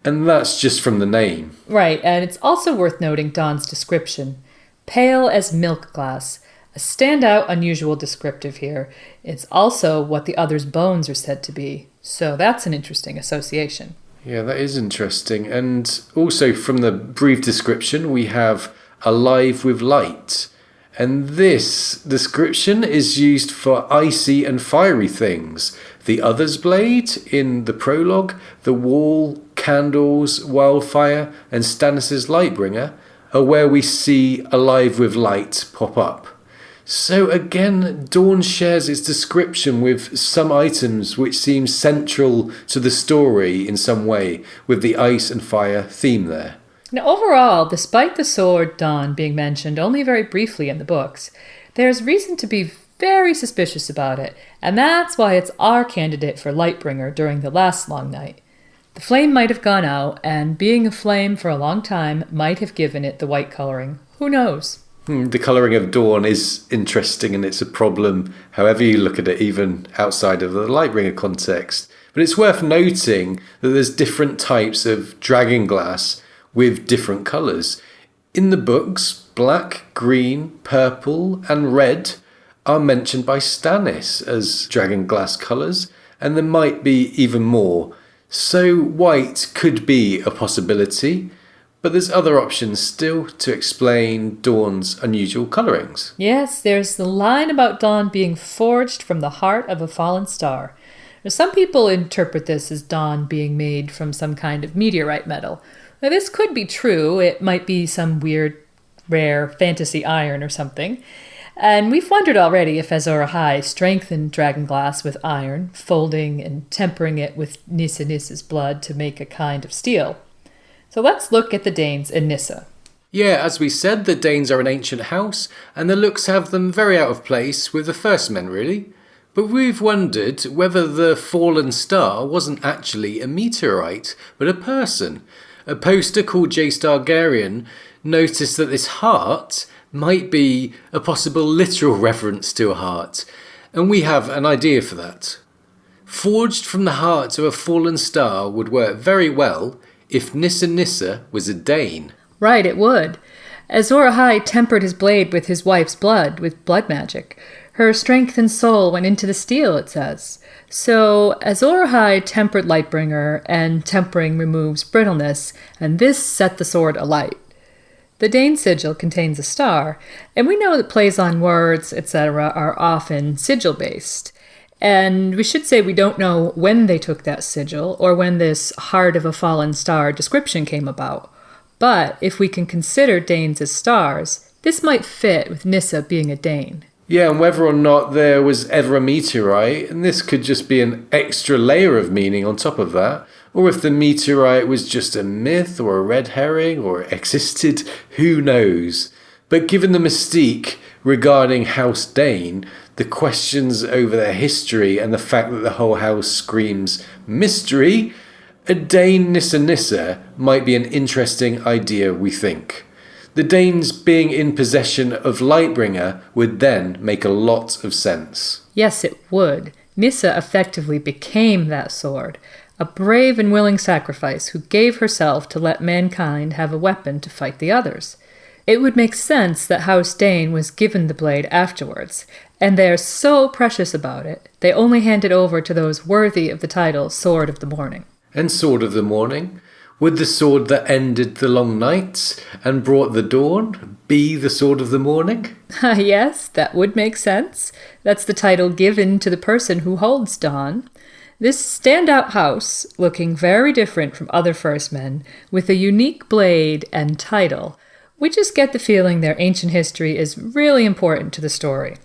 And that's just from the name. Right, and it's also worth noting Dawn's description. Pale as milk glass. A standout, unusual descriptive here. It's also what the other's bones are said to be. So that's an interesting association. Yeah, that is interesting. And also from the brief description, we have alive with light. And this description is used for icy and fiery things. The other's blade in the prologue, the wall, candles, wildfire, and Stannis' Lightbringer are where we see alive with light pop up. So again, Dawn shares its description with some items which seem central to the story in some way, with the ice and fire theme there. Now overall, despite the sword Dawn being mentioned only very briefly in the books, there's reason to be very suspicious about it, and that's why it's our candidate for Lightbringer during the last long night. The flame might have gone out, and being a flame for a long time might have given it the white colouring. Who knows? The colouring of Dawn is interesting, and it's a problem however you look at it, even outside of the Lightbringer context. But it's worth noting that there's different types of dragonglass with different colours. In the books, black, green, purple and red are mentioned by Stannis as dragonglass colours, and there might be even more. So white could be a possibility, but there's other options still to explain Dawn's unusual colourings. Yes, there's the line about Dawn being forged from the heart of a fallen star. Now, some people interpret this as Dawn being made from some kind of meteorite metal. Now, this could be true. It might be some weird, rare fantasy iron or something. And we've wondered already if Azor Ahai strengthened dragonglass with iron, folding and tempering it with Nissa's blood to make a kind of steel. So let's look at the Daynes and Nissa. Yeah, as we said, the Daynes are an ancient house, and the looks have them very out of place with the first men, really. But we've wondered whether the fallen star wasn't actually a meteorite, but a person. A poster called Jace Targaryen noticed that this heart might be a possible literal reference to a heart, and we have an idea for that. Forged from the heart of a fallen star would work very well if Nissa was a Dayne. Right, it would. Azor Ahai tempered his blade with his wife's blood, with blood magic. Her strength and soul went into the steel, it says. So Azor Ahai tempered Lightbringer, and tempering removes brittleness, and this set the sword alight. The Dayne sigil contains a star, and we know that plays on words, etc. are often sigil-based. And we should say we don't know when they took that sigil, or when this heart of a fallen star description came about. But if we can consider Daynes as stars, this might fit with Nissa being a Dayne. Yeah, and whether or not there was ever a meteorite, and this could just be an extra layer of meaning on top of that, or if the meteorite was just a myth or a red herring or existed, who knows. But given the mystique regarding House Dayne, the questions over their history and the fact that the whole house screams mystery, a Dayne Nissa might be an interesting idea, we think. The Daynes being in possession of Lightbringer would then make a lot of sense. Yes, it would. Nissa effectively became that sword, a brave and willing sacrifice who gave herself to let mankind have a weapon to fight the others. It would make sense that House Dayne was given the blade afterwards, and they are so precious about it, they only hand it over to those worthy of the title Sword of the Morning. And Sword of the Morning? Would the sword that ended the long nights and brought the dawn be the Sword of the Morning? Yes, that would make sense. That's the title given to the person who holds dawn. This standout house, looking very different from other First Men, with a unique blade and title, we just get the feeling their ancient history is really important to the story.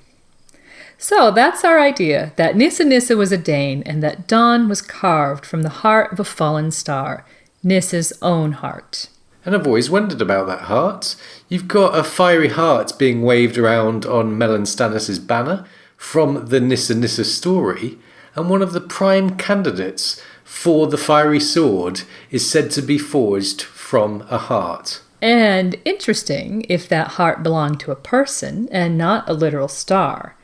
So that's our idea, that Nissa was a Dayne and that dawn was carved from the heart of a fallen star, Nissa's own heart. And I've always wondered about that heart. You've got a fiery heart being waved around on Melon Stannis' banner from the Nissa story, and one of the prime candidates for the fiery sword is said to be forged from a heart. And interesting if that heart belonged to a person and not a literal star.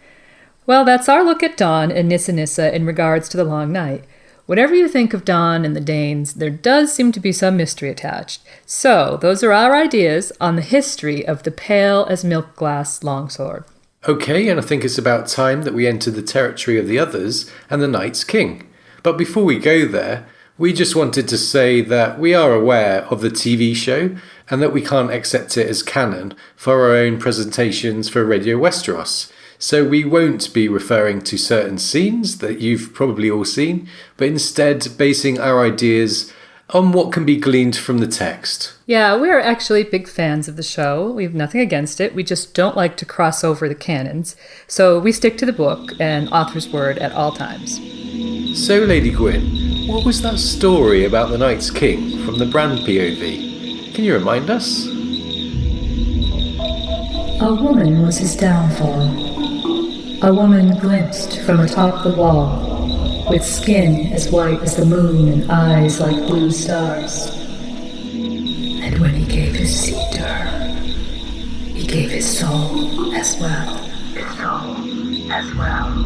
Well, that's our look at Dawn and Nissa in regards to the Long Night. Whatever you think of Dawn and the Daynes, there does seem to be some mystery attached. So, those are our ideas on the history of the pale as milk glass longsword. Okay, and I think it's about time that we enter the territory of the others and the Night's King. But before we go there, we just wanted to say that we are aware of the TV show and that we can't accept it as canon for our own presentations for Radio Westeros. So we won't be referring to certain scenes that you've probably all seen, but instead basing our ideas on what can be gleaned from the text. Yeah, we are actually big fans of the show. We have nothing against it. We just don't like to cross over the canons. So we stick to the book and author's word at all times. So, Lady Gwyn, what was that story about the Night's King from the Bran POV? Can you remind us? A woman was his downfall. A woman glimpsed from atop the wall, with skin as white as the moon and eyes like blue stars. And when he gave his seed to her, he gave his soul as well. His soul as well.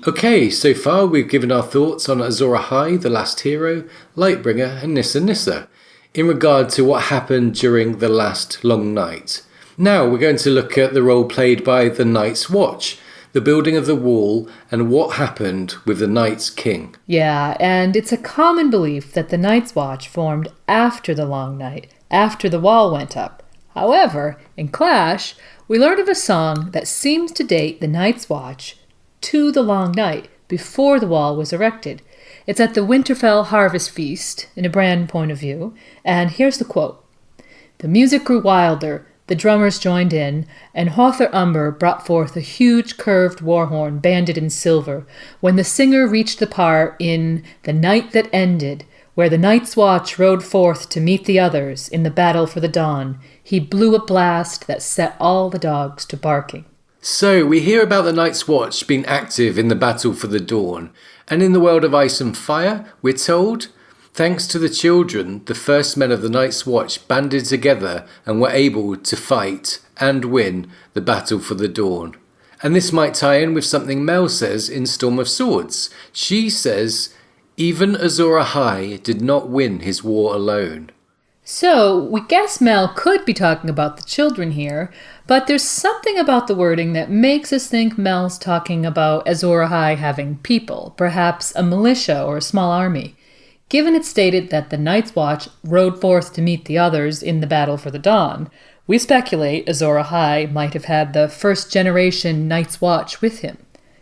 Okay, so far we've given our thoughts on Azor Ahai, the last hero, Lightbringer and Nissa, in regard to what happened during the last long night. Now we're going to look at the role played by the Night's Watch, the building of the wall, and what happened with the Night's King. Yeah, and it's a common belief that the Night's Watch formed after the long night, after the wall went up. However, in Clash, we learned of a song that seems to date the Night's Watch to the long night, before the wall was erected. It's at the Winterfell Harvest Feast, in a Bran point of view, and here's the quote. The music grew wilder, the drummers joined in, and Hother Umber brought forth a huge curved war horn banded in silver, when the singer reached the part in The Night That Ended, where the Night's Watch rode forth to meet the others in the battle for the dawn. He blew a blast that set all the dogs to barking. So, we hear about the Night's Watch being active in the battle for the dawn, and in the world of Ice and Fire, we're told, thanks to the children, the first men of the Night's Watch banded together and were able to fight and win the battle for the dawn. And this might tie in with something Mel says in Storm of Swords. She says, even Azor Ahai did not win his war alone. So, we guess Mel could be talking about the children here, but there's something about the wording that makes us think Mel's talking about Azor Ahai having people, perhaps a militia or a small army. Given it stated that the Night's Watch rode forth to meet the others in the battle for the dawn, we speculate Azor Ahai might have had the first generation Night's Watch with him.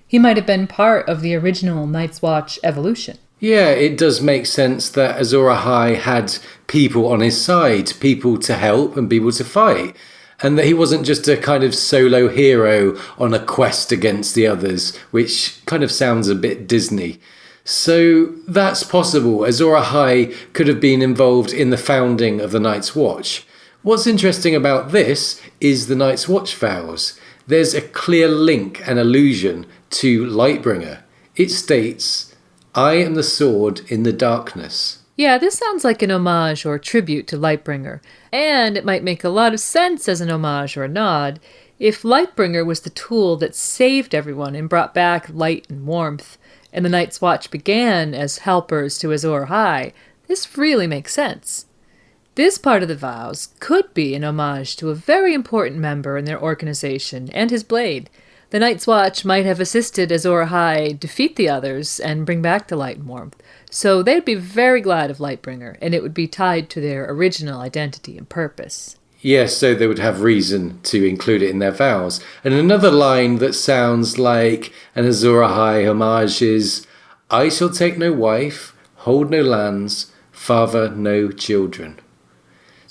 He might have been part of the original Night's Watch evolution. Yeah, it does make sense that Azor Ahai had people on his side, people to help and people to fight, and that he wasn't just a kind of solo hero on a quest against the others, which kind of sounds a bit Disney. So that's possible. Azor Ahai could have been involved in the founding of the Night's Watch. What's interesting about this is the Night's Watch vows. There's a clear link and allusion to Lightbringer. It states, "I am the sword in the darkness." Yeah, this sounds like an homage or tribute to Lightbringer, and it might make a lot of sense as an homage or a nod if Lightbringer was the tool that saved everyone and brought back light and warmth, and the Night's Watch began as helpers to Azor Ahai. This really makes sense. This part of the vows could be an homage to a very important member in their organization and his blade. The Night's Watch might have assisted Azor Ahai defeat the others and bring back the light and warmth, so they'd be very glad of Lightbringer, and it would be tied to their original identity and purpose. Yes, so they would have reason to include it in their vows. And another line that sounds like an Azor Ahai homage is, "I shall take no wife, hold no lands, father no children."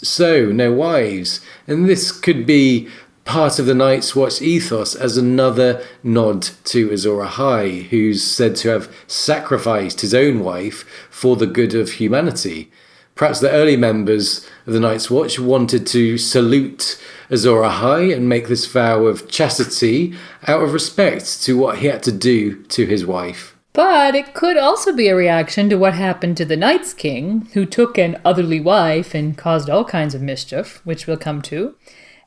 So, no wives. And this could be part of the Night's Watch ethos as another nod to Azor Ahai, who's said to have sacrificed his own wife for the good of humanity. Perhaps the early members of the Night's Watch wanted to salute Azor Ahai and make this vow of chastity out of respect to what he had to do to his wife. But it could also be a reaction to what happened to the Night's King, who took an otherly wife and caused all kinds of mischief, which we'll come to.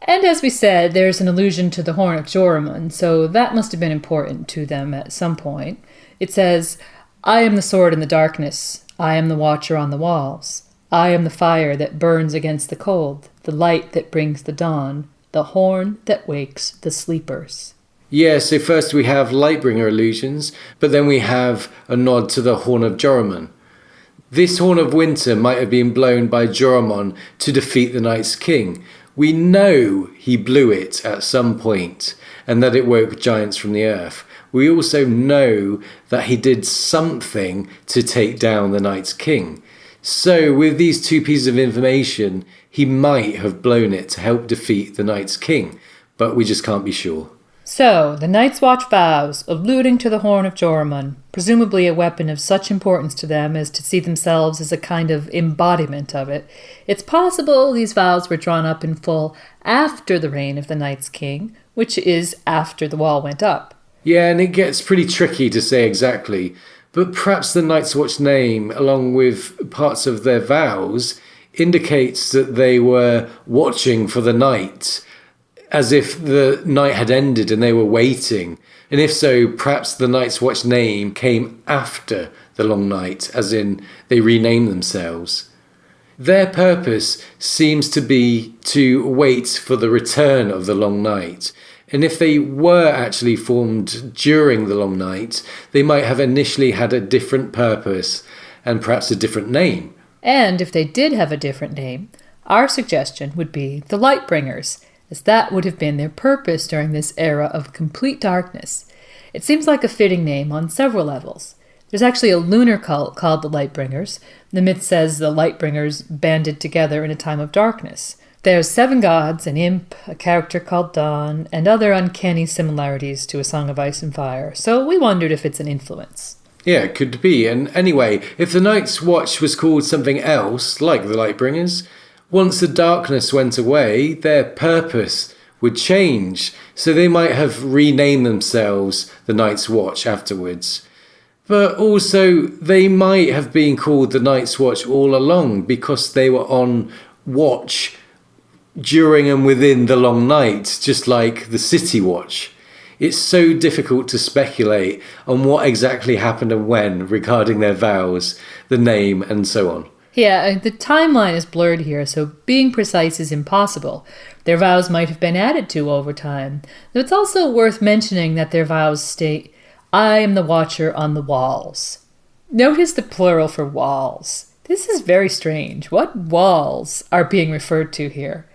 And as we said, there's an allusion to the Horn of Joramun, so that must have been important to them at some point. It says, "I am the sword in the darkness. I am the watcher on the walls. I am the fire that burns against the cold, the light that brings the dawn, the horn that wakes the sleepers." Yeah, so first we have Lightbringer allusions, but then we have a nod to the Horn of Joramun. This Horn of Winter might have been blown by Joramun to defeat the Night's King. We know he blew it at some point, and that it woke giants from the earth. We also know that he did something to take down the Night's King. So with these two pieces of information, he might have blown it to help defeat the Night's King, but we just can't be sure. So, the Night's Watch vows, alluding to the Horn of Joramun, presumably a weapon of such importance to them as to see themselves as a kind of embodiment of it. It's possible these vows were drawn up in full after the reign of the Night's King, which is after the wall went up. Yeah, and it gets pretty tricky to say exactly, but perhaps the Night's Watch name, along with parts of their vows, indicates that they were watching for the night, as if the night had ended and they were waiting. And if so, perhaps the Night's Watch name came after the long night, as in they renamed themselves. Their purpose seems to be to wait for the return of the long night. And if they were actually formed during the long night, they might have initially had a different purpose and perhaps a different name. And if they did have a different name, our suggestion would be the Lightbringers, as that would have been their purpose during this era of complete darkness. It seems like a fitting name on several levels. There's actually a lunar cult called the Lightbringers. The myth says the Lightbringers banded together in a time of darkness. There's 7 gods, an imp, a character called Dawn, and other uncanny similarities to A Song of Ice and Fire, so we wondered if it's an influence. Yeah, it could be. And anyway, if the Night's Watch was called something else, like the Lightbringers, once the darkness went away, their purpose would change, so they might have renamed themselves the Night's Watch afterwards. But also, they might have been called the Night's Watch all along because they were on watch during and within the long night, just like the City Watch. It's so difficult to speculate on what exactly happened and when regarding their vows, the name, and so on. Yeah, the timeline is blurred here, so being precise is impossible. Their vows might have been added to over time. Though it's also worth mentioning that their vows state, "I am the watcher on the walls." Notice the plural for walls. This is very strange. What walls are being referred to here?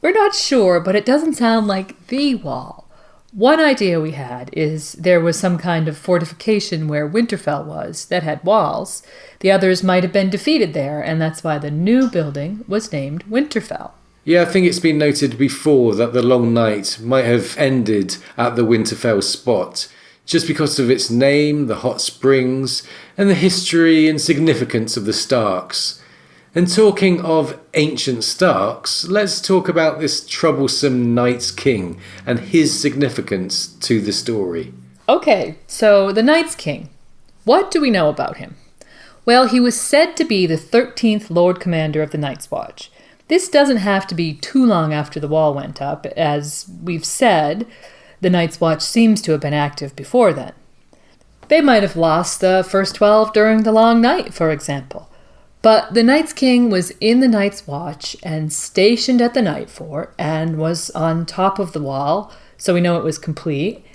We're not sure, but it doesn't sound like the wall. One idea we had is there was some kind of fortification where Winterfell was that had walls. The others might have been defeated there, and that's why the new building was named Winterfell. Yeah, I think it's been noted before that the Long Night might have ended at the Winterfell spot, just because of its name, the hot springs, and the history and significance of the Starks. And talking of ancient Starks, let's talk about this troublesome Night's King and his significance to the story. Okay, so the Night's King. What do we know about him? Well, he was said to be the 13th Lord Commander of the Night's Watch. This doesn't have to be too long after the wall went up. As we've said, the Night's Watch seems to have been active before then. They might have lost the first 12 during the Long Night, for example. But the Night's King was in the Night's Watch and stationed at the Night Fort and was on top of the wall, so we know it was complete.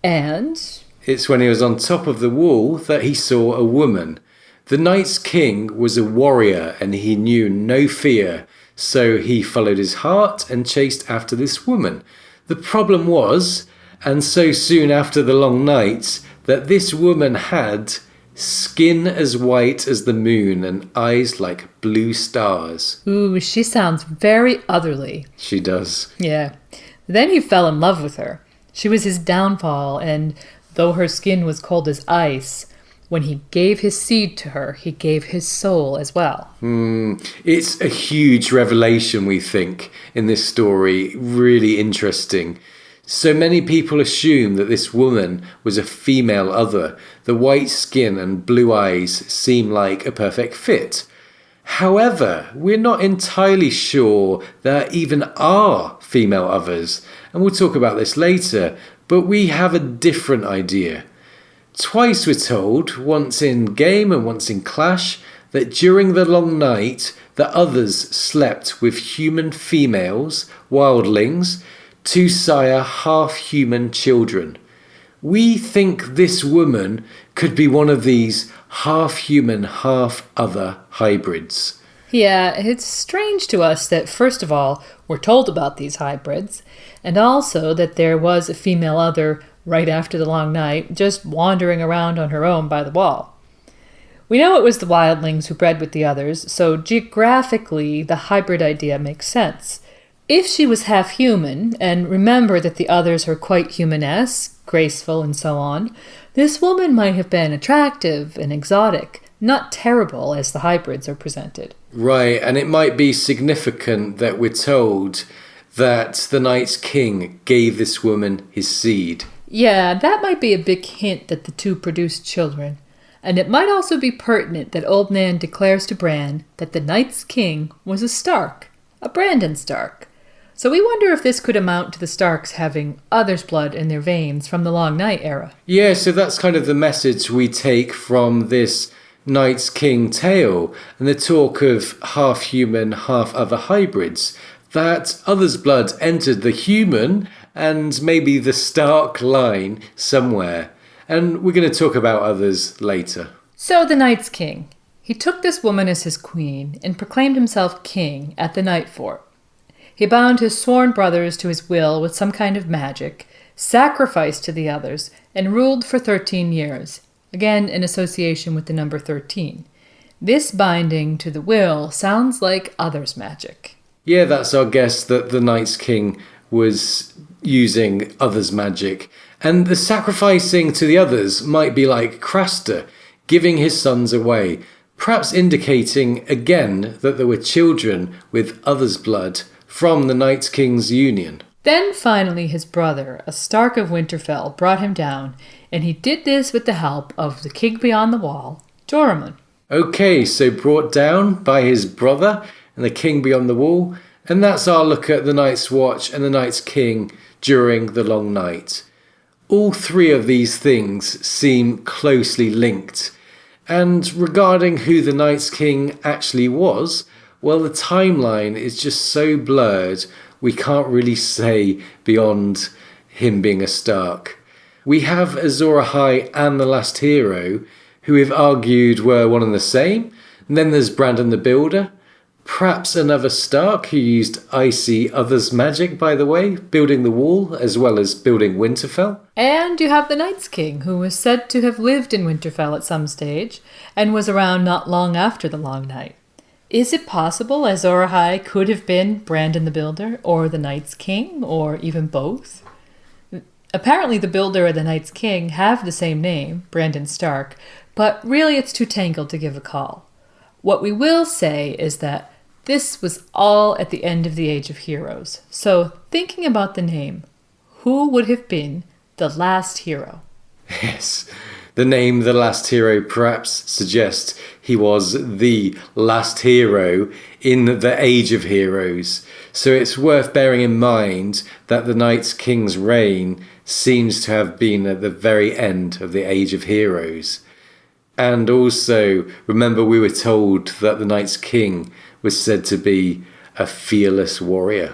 And it's when he was on top of the wall that he saw a woman. The Night's King was a warrior and he knew no fear, so he followed his heart and chased after this woman. The problem was, and so soon after the Long Night, that this woman had skin as white as the moon and eyes like blue stars. Ooh, she sounds very otherly. She does. Yeah. Then he fell in love with her. She was his downfall, and though her skin was cold as ice, when he gave his seed to her, he gave his soul as well. It's a huge revelation, we think, in this story. Really interesting. So many people assume that this woman was a female other. The white skin and blue eyes seem like a perfect fit. However, we're not entirely sure there even are female others, and we'll talk about this later, but we have a different idea. Twice we're told, once in game and once in clash, that during the Long Night, the others slept with human females, wildlings, to sire half-human children. We think this woman could be one of these half-human, half-other hybrids. Yeah, it's strange to us that, first of all, we're told about these hybrids, and also that there was a female other right after the Long Night, just wandering around on her own by the wall. We know it was the wildlings who bred with the others, so geographically the hybrid idea makes sense. If she was half human, and remember that the others are quite humanesque, graceful, and so on, this woman might have been attractive and exotic, not terrible as the hybrids are presented. Right, and it might be significant that we're told that the Night's King gave this woman his seed. Yeah, that might be a big hint that the two produced children. And it might also be pertinent that Old Nan declares to Bran that the Night's King was a Stark, a Brandon Stark. So we wonder if this could amount to the Starks having others' blood in their veins from the Long Night era. Yeah, so that's kind of the message we take from this Night's King tale and the talk of half-human, half-other hybrids, that others' blood entered the human and maybe the Stark line somewhere. And we're going to talk about others later. So the Night's King. He took this woman as his queen and proclaimed himself king at the Night Fort. He bound his sworn brothers to his will with some kind of magic, sacrificed to the others, and ruled for 13 years, again in association with the number 13. This binding to the will sounds like others' magic. Yeah, that's our guess that the Night's King was using others' magic. And the sacrificing to the others might be like Craster, giving his sons away, perhaps indicating again that there were children with others' blood from the Night King's union. Then finally his brother, a Stark of Winterfell, brought him down, and he did this with the help of the King Beyond the Wall, Joramun. Okay, so brought down by his brother and the King Beyond the Wall, and that's our look at the Night's Watch and the Night's King during the Long Night. All three of these things seem closely linked, and regarding who the Night's King actually was, well, the timeline is just so blurred we can't really say beyond him being a Stark. We have Azor Ahai and the Last Hero, who we've argued were one and the same, and then there's Brandon the Builder. Perhaps another Stark who used icy others magic, by the way, building the wall as well as building Winterfell. And you have the Night's King, who was said to have lived in Winterfell at some stage, and was around not long after the Long Night. Is it possible Azor Ahai could have been Brandon the Builder, or the Night's King, or even both? Apparently the Builder and the Night's King have the same name, Brandon Stark, but really it's too tangled to give a call. What we will say is that this was all at the end of the Age of Heroes. So, thinking about the name, who would have been the last hero? Yes, the name The Last Hero perhaps suggests he was the last hero in the Age of Heroes. So it's worth bearing in mind that the Night King's reign seems to have been at the very end of the Age of Heroes. And also, remember we were told that the Night's King was said to be a fearless warrior.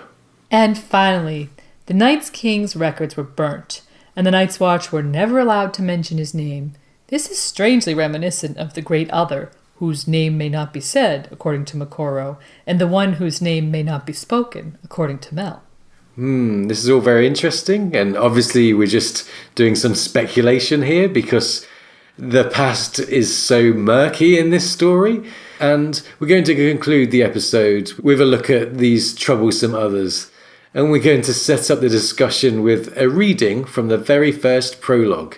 And finally, the Night's King's records were burnt, and the Night's Watch were never allowed to mention his name. This is strangely reminiscent of the Great Other, whose name may not be said, according to Makoro, and the one whose name may not be spoken, according to Mel. This is all very interesting, and obviously we're just doing some speculation here because the past is so murky in this story, and we're going to conclude the episode with a look at these troublesome others, and we're going to set up the discussion with a reading from the very first prologue.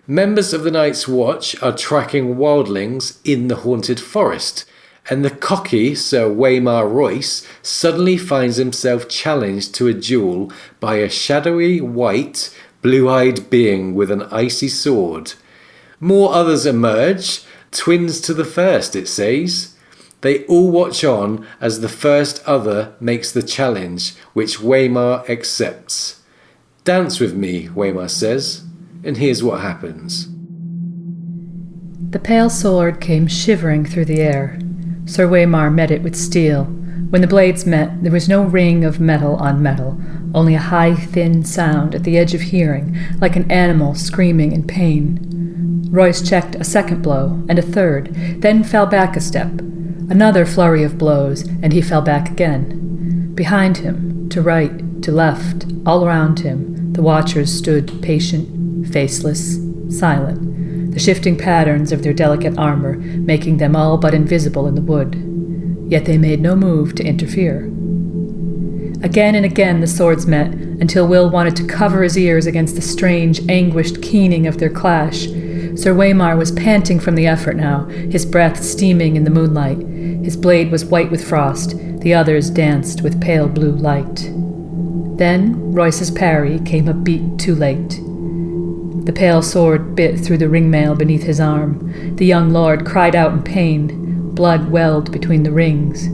Members of the Night's Watch are tracking wildlings in the haunted forest, and the cocky Sir Waymar Royce suddenly finds himself challenged to a duel by a shadowy, white, blue-eyed being with an icy sword. More others emerge, twins to the first, it says. They all watch on as the first other makes the challenge, which Waymar accepts. Dance with me, Waymar says, and here's what happens. The pale sword came shivering through the air. Sir Waymar met it with steel. When the blades met, there was no ring of metal on metal, only a high, thin sound at the edge of hearing, like an animal screaming in pain. Royce checked a second blow, and a third, then fell back a step. Another flurry of blows, and he fell back again. Behind him, to right, to left, all around him, the watchers stood patient, faceless, silent, the shifting patterns of their delicate armor making them all but invisible in the wood. Yet they made no move to interfere. Again and again the swords met, until Will wanted to cover his ears against the strange, anguished keening of their clash. Sir Waymar was panting from the effort now, his breath steaming in the moonlight. His blade was white with frost, the others danced with pale blue light. Then Royce's parry came a beat too late. The pale sword bit through the ringmail beneath his arm. The young lord cried out in pain. Blood welled between the rings.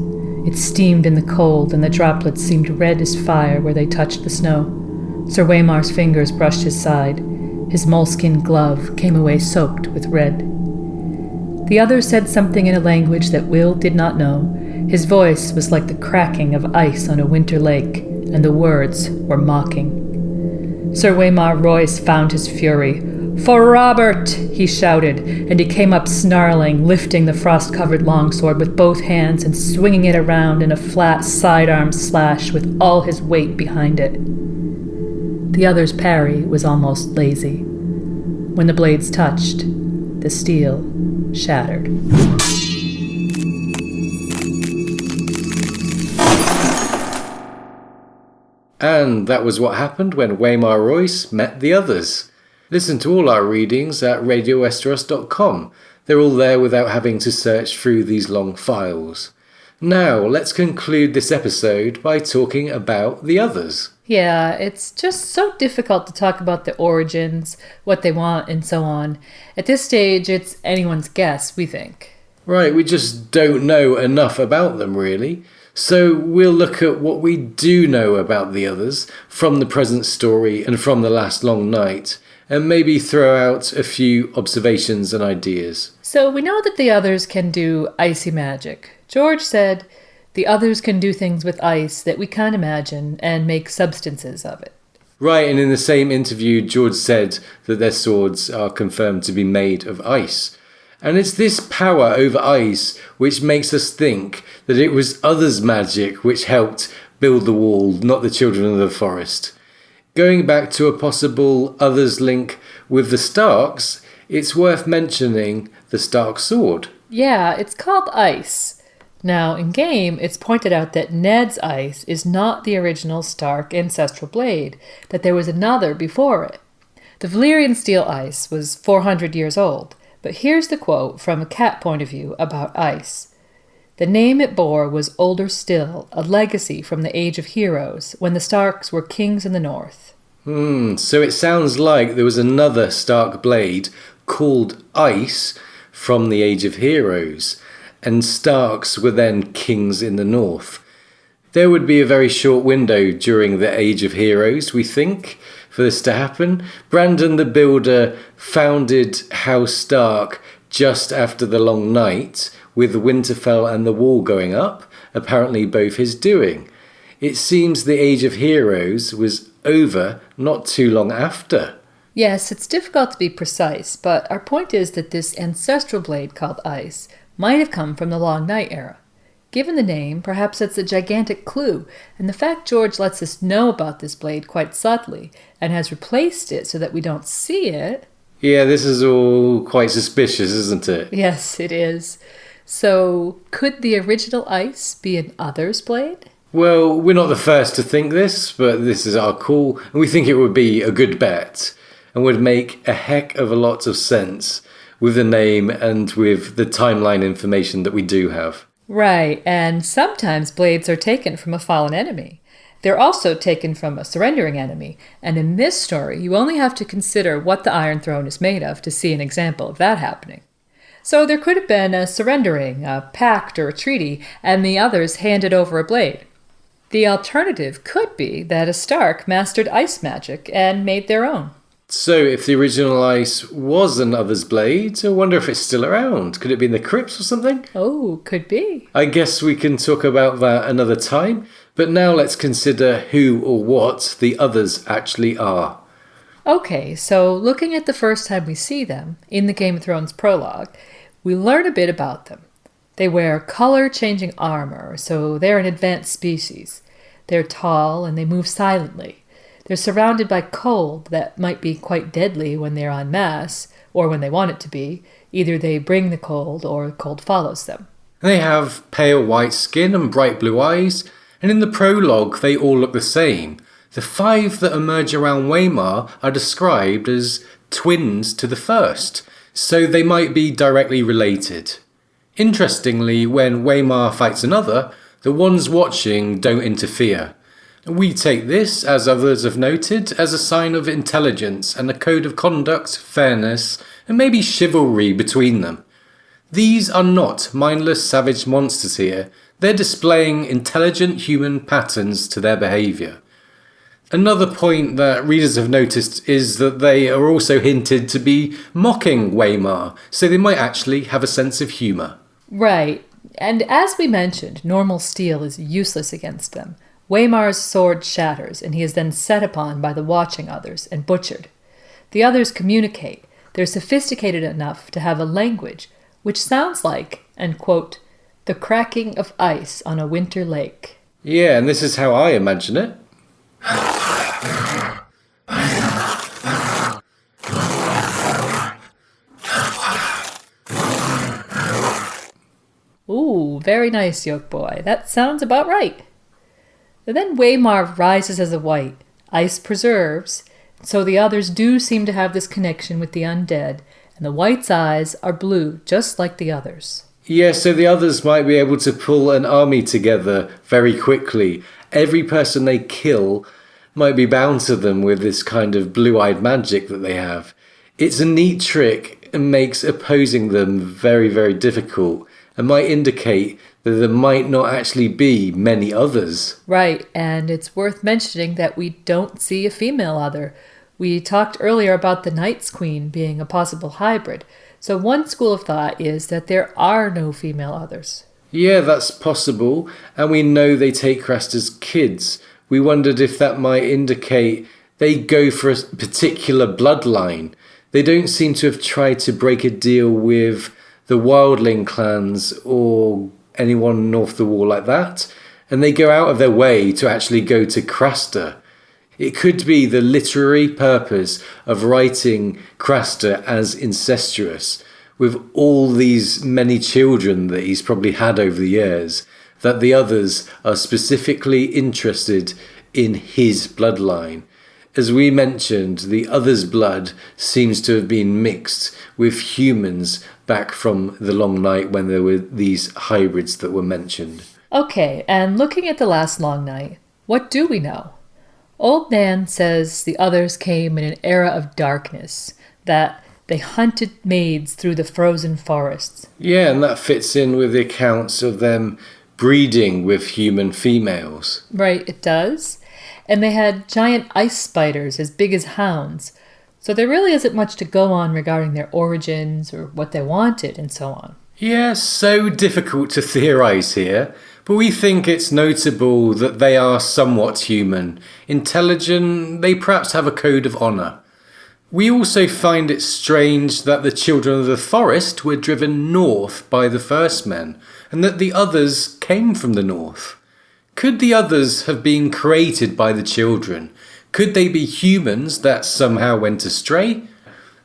It steamed in the cold, and the droplets seemed red as fire where they touched the snow. Sir Waymar's fingers brushed his side. His moleskin glove came away soaked with red. The other said something in a language that Will did not know. His voice was like the cracking of ice on a winter lake, and the words were mocking. Sir Waymar Royce found his fury. "For Robert!" he shouted, and he came up snarling, lifting the frost-covered longsword with both hands and swinging it around in a flat sidearm slash with all his weight behind it. The other's parry was almost lazy. When the blades touched, the steel shattered. And that was what happened when Waymar Royce met the others. Listen to all our readings at radiowesteros.com. They're all there without having to search through these long files. Now, let's conclude this episode by talking about the others. Yeah, it's just so difficult to talk about the origins, what they want, and so on. At this stage, it's anyone's guess, we think. Right, we just don't know enough about them, really. So we'll look at what we do know about the others from the present story and from the last long night, and maybe throw out a few observations and ideas. So we know that the others can do icy magic. George said the others can do things with ice that we can't imagine and make substances of it. Right, and in the same interview, George said that their swords are confirmed to be made of ice. And it's this power over ice which makes us think that it was others' magic which helped build the wall, not the children of the forest. Going back to a possible others link with the Starks, it's worth mentioning the Stark sword. Yeah, it's called ice. Now, in game, it's pointed out that Ned's ice is not the original Stark ancestral blade, that there was another before it. The Valyrian steel ice was 400 years old, but here's the quote from a cat point of view about ice. The name it bore was older still, a legacy from the Age of Heroes, when the Starks were kings in the north. So it sounds like there was another Stark blade called Ice from the Age of Heroes, and Starks were then kings in the north. There would be a very short window during the Age of Heroes, we think, for this to happen. Brandon the Builder founded House Stark just after the Long Night, with Winterfell and the Wall going up, apparently both his doing. It seems the Age of Heroes was over not too long after. Yes, it's difficult to be precise, but our point is that this ancestral blade called ice might have come from the Long Night era. Given the name, perhaps it's a gigantic clue, and the fact George lets us know about this blade quite subtly, and has replaced it so that we don't see it... Yeah, this is all quite suspicious, isn't it? Yes, it is. So, could the original ice be an other's blade? Well, we're not the first to think this, but this is our call, and we think it would be a good bet, and would make a heck of a lot of sense with the name and with the timeline information that we do have. Right, and sometimes blades are taken from a fallen enemy. They're also taken from a surrendering enemy, and in this story, you only have to consider what the Iron Throne is made of to see an example of that happening. So there could have been a surrendering, a pact or a treaty, and the others handed over a blade. The alternative could be that a Stark mastered ice magic and made their own. So if the original ice was an other's blade, I wonder if it's still around. Could it be in the crypts or something? Oh, could be. I guess we can talk about that another time, but now let's consider who or what the others actually are. Okay, so looking at the first time we see them, in the Game of Thrones prologue, we learn a bit about them. They wear color-changing armor, so they're an advanced species. They're tall and they move silently. They're surrounded by cold that might be quite deadly when they're en masse, or when they want it to be. Either they bring the cold or cold follows them. They have pale white skin and bright blue eyes, and in the prologue they all look the same. The 5 that emerge around Waymar are described as twins to the first, so they might be directly related. Interestingly, when Waymar fights another, the ones watching don't interfere. We take this, as others have noted, as a sign of intelligence and a code of conduct, fairness, and maybe chivalry between them. These are not mindless savage monsters here. They're displaying intelligent human patterns to their behaviour. Another point that readers have noticed is that they are also hinted to be mocking Waymar, so they might actually have a sense of humour. Right, and as we mentioned, normal steel is useless against them. Waymar's sword shatters, and he is then set upon by the watching others and butchered. The others communicate. They're sophisticated enough to have a language, which sounds like, and quote, the cracking of ice on a winter lake. Yeah, and this is how I imagine it. Ooh, very nice, Yoke Boy. That sounds about right. And then Waymar rises as a white, ice preserves, so the others do seem to have this connection with the undead, and the white's eyes are blue, just like the others. Yeah, so the others might be able to pull an army together very quickly. Every person they kill might be bound to them with this kind of blue-eyed magic that they have. It's a neat trick and makes opposing them very, very difficult, and might indicate that there might not actually be many others. Right, and it's worth mentioning that we don't see a female other. We talked earlier about the Night's Queen being a possible hybrid, so one school of thought is that there are no female others. Yeah, that's possible, and we know they take rest as kids. We wondered if that might indicate they go for a particular bloodline. They don't seem to have tried to break a deal with the wildling clans or anyone north of the wall like that, and they go out of their way to actually go to Craster. It could be the literary purpose of writing Craster as incestuous, with all these many children that he's probably had over the years, that the others are specifically interested in his bloodline. As we mentioned, the others' blood seems to have been mixed with humans back from the Long Night when there were these hybrids that were mentioned. Okay, and looking at the last Long Night, what do we know? Old Nan says the others came in an era of darkness, that they hunted maids through the frozen forests. Yeah, and that fits in with the accounts of them breeding with human females. Right, it does. And they had giant ice spiders as big as hounds. So there really isn't much to go on regarding their origins or what they wanted and so on. Yeah, so difficult to theorise here, but we think it's notable that they are somewhat human. Intelligent, they perhaps have a code of honour. We also find it strange that the children of the forest were driven north by the first men, and that the others came from the north. Could the others have been created by the children? Could they be humans that somehow went astray?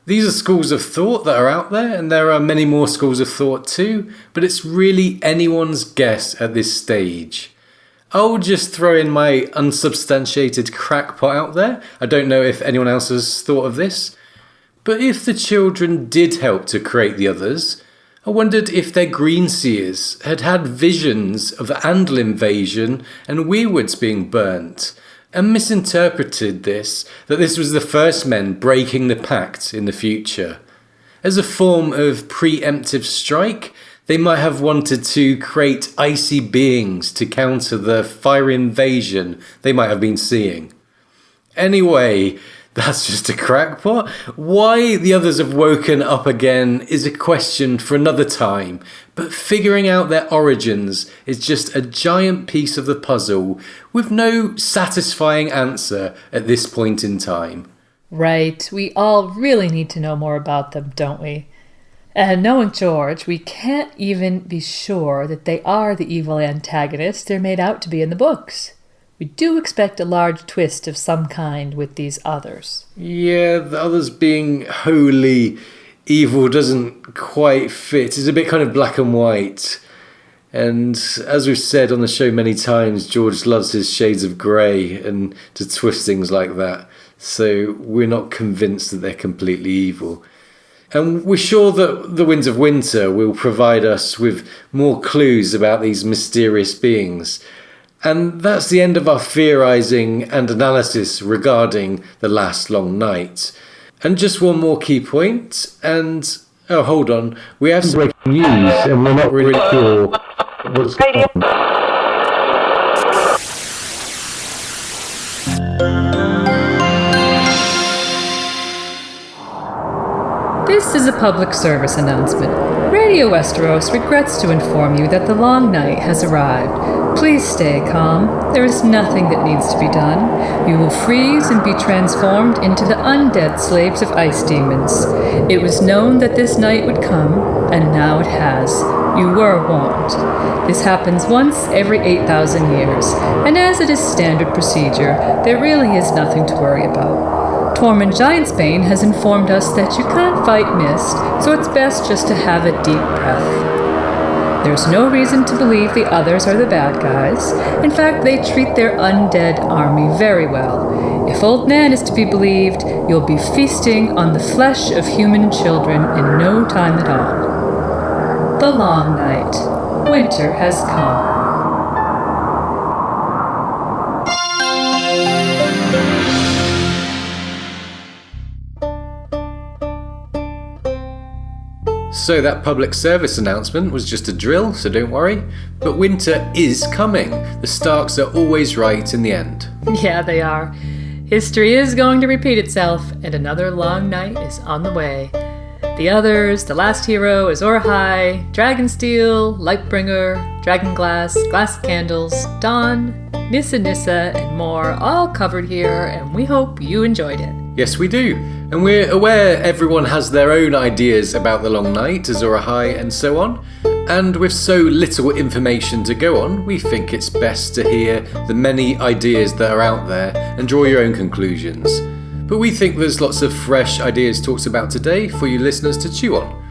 These are schools of thought that are out there, and there are many more schools of thought too, but it's really anyone's guess at this stage. I'll just throw in my unsubstantiated crackpot out there. I don't know if anyone else has thought of this. But if the children did help to create the others, I wondered if their greenseers had had visions of the Andal invasion and Weirwoods being burnt, and misinterpreted this, that this was the first men breaking the pact in the future. As a form of preemptive strike, they might have wanted to create icy beings to counter the fiery invasion they might have been seeing. Anyway, that's just a crackpot. Why the others have woken up again is a question for another time, but figuring out their origins is just a giant piece of the puzzle with no satisfying answer at this point in time. Right, we all really need to know more about them, don't we? And knowing George, we can't even be sure that they are the evil antagonists they're made out to be in the books. We do expect a large twist of some kind with these others. Yeah, the others being wholly evil doesn't quite fit. It's a bit kind of black and white. And as we've said on the show many times, George loves his shades of grey and to twist things like that. So we're not convinced that they're completely evil. And we're sure that the Winds of Winter will provide us with more clues about these mysterious beings. And that's the end of our theorising and analysis regarding the last Long Night. And just one more key point, and oh, hold on, we have some breaking news, and we're not really sure what's going on. This is a public service announcement. Radio Westeros regrets to inform you that the Long Night has arrived. Please stay calm. There is nothing that needs to be done. You will freeze and be transformed into the undead slaves of ice demons. It was known that this night would come, and now it has. You were warned. This happens once every 8,000 years, and as it is standard procedure, there really is nothing to worry about. Tormund Giantsbane has informed us that you can't fight mist, so it's best just to have a deep breath. There's no reason to believe the others are the bad guys. In fact, they treat their undead army very well. If Old Nan is to be believed, you'll be feasting on the flesh of human children in no time at all. The Long Night. Winter has come. So that public service announcement was just a drill, so don't worry. But winter is coming. The Starks are always right in the end. Yeah, they are. History is going to repeat itself, and another long night is on the way. The others, the last hero, Azor Ahai, Dragonsteel, Lightbringer, Dragonglass, Glass Candles, Dawn, Nissa, and more, all covered here, and we hope you enjoyed it. Yes, we do. And we're aware everyone has their own ideas about the Long Night, Azor Ahai, and so on. And with so little information to go on, we think it's best to hear the many ideas that are out there and draw your own conclusions. But we think there's lots of fresh ideas talked about today for you listeners to chew on.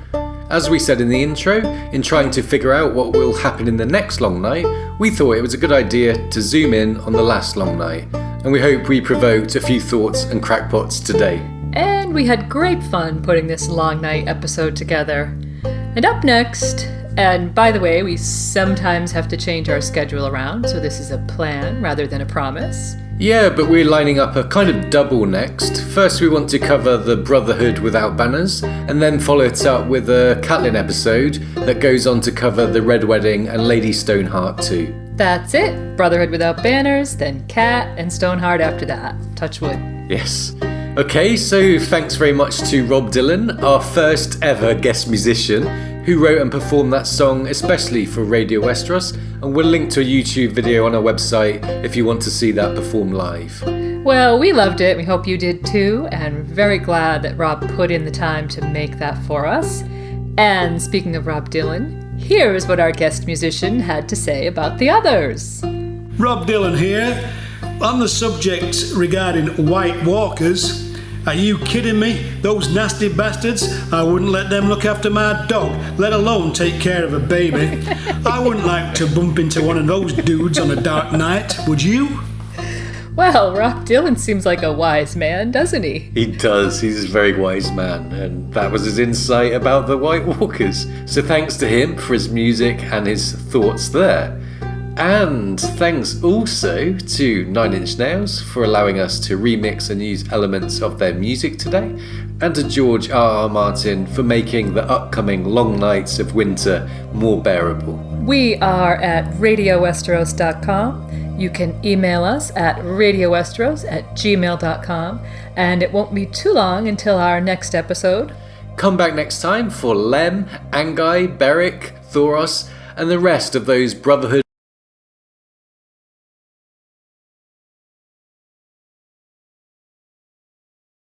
As we said in the intro, in trying to figure out what will happen in the next Long Night, we thought it was a good idea to zoom in on the last Long Night. And we hope we provoked a few thoughts and crackpots today. And we had great fun putting this Long Night episode together. And up next, and by the way, we sometimes have to change our schedule around, so this is a plan rather than a promise. Yeah, but we're lining up a kind of double next. First we want to cover the Brotherhood Without Banners, and then follow it up with a Catelyn episode that goes on to cover the Red Wedding and Lady Stoneheart too. That's it. Brotherhood Without Banners, then Cat and Stoneheart after that. Touch wood. Yes. Okay, so thanks very much to Robb Dylan, our first ever guest musician, who wrote and performed that song especially for Radio Westeros, and we'll link to a YouTube video on our website if you want to see that performed live. Well, we loved it. We hope you did too, and very glad that Robb put in the time to make that for us. And speaking of Robb Dylan, here's what our guest musician had to say about the others. Robb Dylan here. On the subject regarding White Walkers, are you kidding me? Those nasty bastards, I wouldn't let them look after my dog, let alone take care of a baby. I wouldn't like to bump into one of those dudes on a dark night, would you? Well, Robb Dylan seems like a wise man, doesn't he? He does, he's a very wise man, and that was his insight about the White Walkers. So thanks to him for his music and his thoughts there. And thanks also to 9 Inch Nails for allowing us to remix and use elements of their music today, and to George R.R. Martin for making the upcoming long nights of winter more bearable. We are at radiowesteros.com. You can email us at radiowesteros@gmail.com, and it won't be too long until our next episode. Come back next time for Lem, Angai, Beric, Thoros, and the rest of those Brotherhood